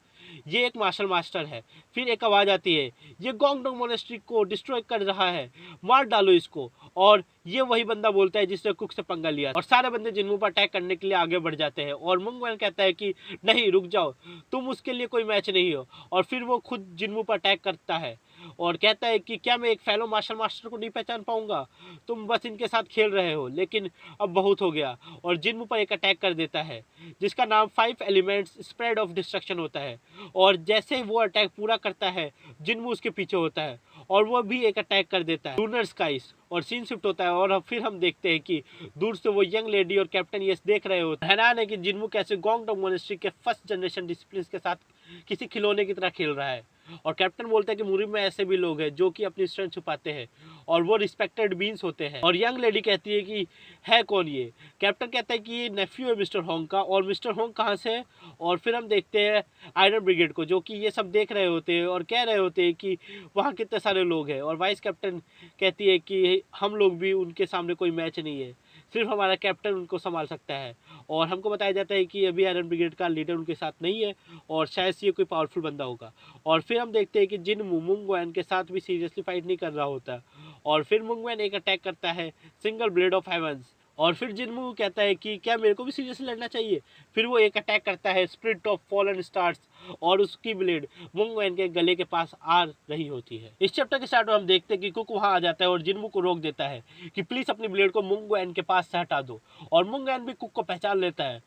ये एक मार्शल मास्टर है। फिर एक आवाज आती है, ये गोंगडोंग मोनेस्ट्री को डिस्ट्रॉय कर रहा है, मार डालो इसको। और ये वही बंदा बोलता है जिसने कुक से पंगा लिया, और सारे बंदे जिनवू पर अटैक करने के लिए आगे बढ़ जाते हैं। और मुंग वैन कहता है कि नहीं रुक जाओ, तुम उसके लिए कोई मैच नहीं हो। और फिर वो खुद जिनवू पर अटैक करता है और कहता है कि क्या मैं एक फेलो मार्शल मास्टर को नहीं पहचान पाऊंगा, तुम बस इनके साथ खेल रहे हो, लेकिन अब बहुत हो गया। और जिनवू पर एक अटैक कर देता है जिसका नाम 5 एलिमेंट्स स्प्रेड ऑफ डिस्ट्रक्शन होता है। और जैसे ही वो अटैक पूरा करता है जिनवू उसके पीछे होता है और वो भी एक अटैक कर देता है लूनर स्काइस, और सीन शिफ्ट होता है। और फिर हम देखते हैं कि दूर से वो यंग लेडी और कैप्टन यस देख रहे होते हैं। हैरान है कि जिनवू कैसे गोंगडोंग मोनेस्ट्री के फर्स्ट जनरेशन डिसिप्लिन के साथ किसी खिलौने की तरह खेल रहा है। और कैप्टन बोलता है कि मुरी में ऐसे भी लोग हैं जो कि अपनी स्ट्रेंथ छुपाते हैं और वो रिस्पेक्टेड बीन्स होते हैं। और यंग लेडी कहती है कि है कौन ये। कैप्टन कहता है कि ये नेफ्यू है मिस्टर होंग का, और मिस्टर होंग कहाँ से है। और फिर हम देखते हैं आयरन ब्रिगेड को, जो कि ये सब देख रहे होते हैं और कह रहे होते हैं कि वहाँ कितने सारे लोग हैं। और वाइस कैप्टन कहती है कि हम लोग भी उनके सामने कोई मैच नहीं है, सिर्फ हमारा कैप्टन उनको संभाल सकता है। और हमको बताया जाता है कि अभी आयरन ब्रिगेड का लीडर उनके साथ नहीं है और शायद से ये कोई पावरफुल बंदा होगा। और फिर हम देखते हैं कि जिनवू मुंग वैन के साथ भी सीरियसली फाइट नहीं कर रहा होता। और फिर मुंग वैन एक अटैक करता है सिंगल ब्लेड ऑफ हेवंस, और फिर जिनवू कहता है कि क्या मेरे को भी सीरियसली लड़ना चाहिए। फिर वो एक अटैक करता है स्प्रिट ऑफ फॉलन स्टार्स, और उसकी ब्लेड मुंग वैन के गले के पास आ रही होती है। इस चैप्टर के स्टार्ट में हम देखते हैं कि कुक वहां आ जाता है और जिनवू को रोक देता है कि प्लीज अपनी ब्लेड को मुंग वैन के पास से हटा दो। और मुंग वैन भी कुक को पहचान लेता है।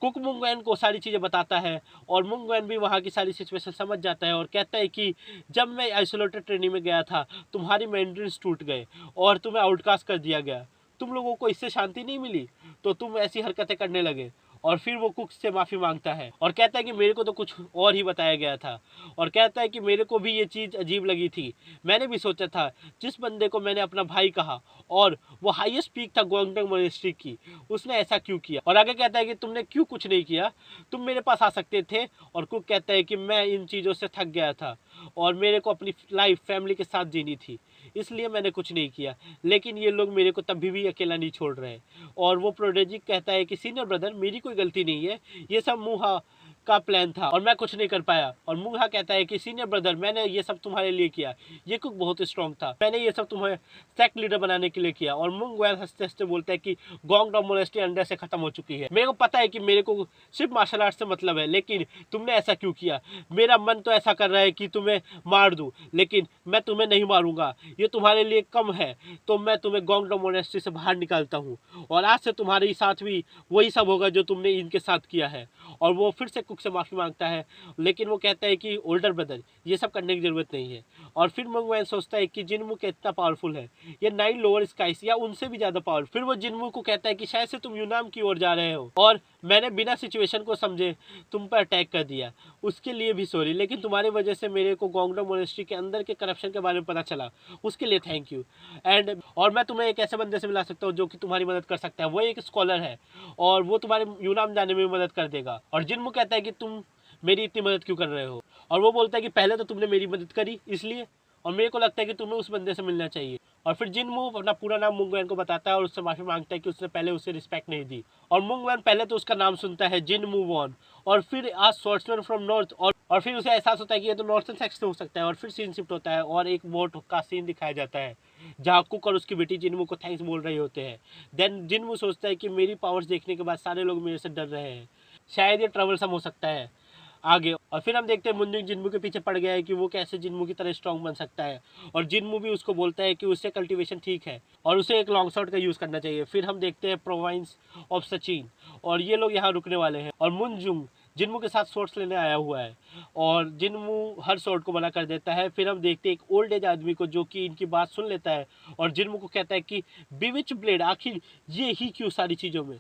कुक मुंग वैन को सारी चीज़ें बताता है और मुंग वैन भी वहाँ की सारी सिचुएशन समझ जाता है और कहता है कि जब मैं आइसोलेटेड ट्रेनिंग में गया था तुम्हारी मैंड्रिल्स टूट गए और तुम्हें आउटकास्ट कर दिया गया, तुम लोगों को इससे शांति नहीं मिली तो तुम ऐसी हरकतें करने लगे। और फिर वो कुक से माफ़ी मांगता है और कहता है कि मेरे को तो कुछ और ही बताया गया था। और कहता है कि मेरे को भी ये चीज़ अजीब लगी थी, मैंने भी सोचा था जिस बंदे को मैंने अपना भाई कहा और वो हाईएस्ट पीक था गोंगडोंग मोनेस्ट्री की, उसने ऐसा क्यों किया। और आगे कहता है कि तुमने क्यों कुछ नहीं किया, तुम मेरे पास आ सकते थे। और कुक कहता है कि मैं इन चीज़ों से थक गया था और मेरे को अपनी लाइफ फैमिली के साथ जीनी थी, इसलिए मैंने कुछ नहीं किया, लेकिन ये लोग मेरे को तभी भी अकेला नहीं छोड़ रहे। और वो प्रोडेजी कहता है कि सीनियर ब्रदर मेरी कोई गलती नहीं है, ये सब मुहा का प्लान था और मैं कुछ नहीं कर पाया। और मुहा कहता है कि सीनियर ब्रदर मैंने ये सब तुम्हारे लिए किया, ये कुक बहुत स्ट्रॉन्ग था, मैंने ये सब तुम्हें सेक्ट लीडर बनाने के लिए किया। और मुंग वैन हंसते हंसते बोलता है कि गोंगडोंग मोनेस्ट्री अंदर से खत्म हो चुकी है, मेरे को पता है कि मेरे को सिर्फ मार्शल आर्ट से मतलब है, लेकिन तुमने ऐसा क्यों किया। मेरा मन तो ऐसा कर रहा है कि तुम्हें मार दूं, लेकिन मैं तुम्हें नहीं मारूंगा, ये तुम्हारे लिए कम है, तो मैं तुम्हें गोंगडोंग मोनेस्ट्री से बाहर निकालता हूँ और आज से तुम्हारे साथ भी वही सब होगा जो तुमने इनके साथ किया है। और वो फिर से कुक से माफ़ी मांगता है, लेकिन वो कहता है कि ओल्डर ब्रदर ये सब करने की ज़रूरत नहीं है। और फिर मुंग वैन सोचता है कि जिनवू कितना पावरफुल है, ये 9 लोअर स्काइस या उनसे भी ज़्यादा पावरफुल। फिर वो जिनवू को कहता है कि शायद से तुम यूनाम की ओर जा रहे हो और मैंने बिना सिचुएशन को समझे तुम पर अटैक कर दिया, उसके लिए भी सॉरी, लेकिन तुम्हारी वजह से मेरे को गोंगडोंग मोनेस्ट्री के अंदर के करप्शन के बारे में पता चला, उसके लिए थैंक यू। एंड और मैं तुम्हें एक ऐसे बंदे से मिला सकता हूँ जो कि तुम्हारी मदद कर सकता है, वो एक स्कॉलर है और वो तुम्हारे यूनाम जाने में भी मदद कर देगा। और जिनवू कहता है कि तुम मेरी इतनी मदद क्यों कर रहे हो। और वो बोलता है कि पहले तो तुमने मेरी मदद करी इसलिए, और मेरे को लगता है कि तुम्हें उस बंदे से मिलना चाहिए। और फिर जिनवू अपना पूरा नाम मुंग वैन को बताता है और उससे माफी मांगता है कि उसने पहले उसे रिस्पेक्ट नहीं दी। और मुंग वैन पहले तो उसका नाम सुनता है जिनवू वॉन, और फिर आज स्वॉर्ड्समैन फ्रॉम नॉर्थ, और फिर उसे एहसास होता है कि ये तो नॉर्थन सेक्स से हो सकता है। और फिर सीन शिफ्ट होता है और एक बोट का सीन दिखाया जाता है जहाँ कुक और उसकी बेटी जिनवू को थैंक्स बोल रहे होते हैं। देन जिनवू सोचता है कि मेरी पावर्स देखने के बाद सारे लोग मेरे से डर रहे हैं, शायद ये ट्रबलसम हो सकता है, आगे। और फिर हम देखते हैं मुंजिन जिन्मू के पीछे पड़ गया है कि वो कैसे जिन्मू की तरह स्ट्रॉन्ग बन सकता है, और जिन्मू भी उसको बोलता है कि उससे कल्टीवेशन ठीक है और उसे एक लॉन्ग शॉट का यूज़ करना चाहिए। फिर हम देखते हैं प्रोविंस ऑफ सचिन, और ये लोग यहाँ रुकने वाले हैं, और मुनजुंग जिन्मू के साथ शॉट्स लेने आया हुआ है और जिन्मू हर शॉट को मना कर देता है। फिर हम देखते हैं एक ओल्ड एज आदमी को जो कि इनकी बात सुन लेता है और जिन्मू को कहता है कि बिविच ब्लेड आखिर ये ही क्यों सारी चीज़ों में।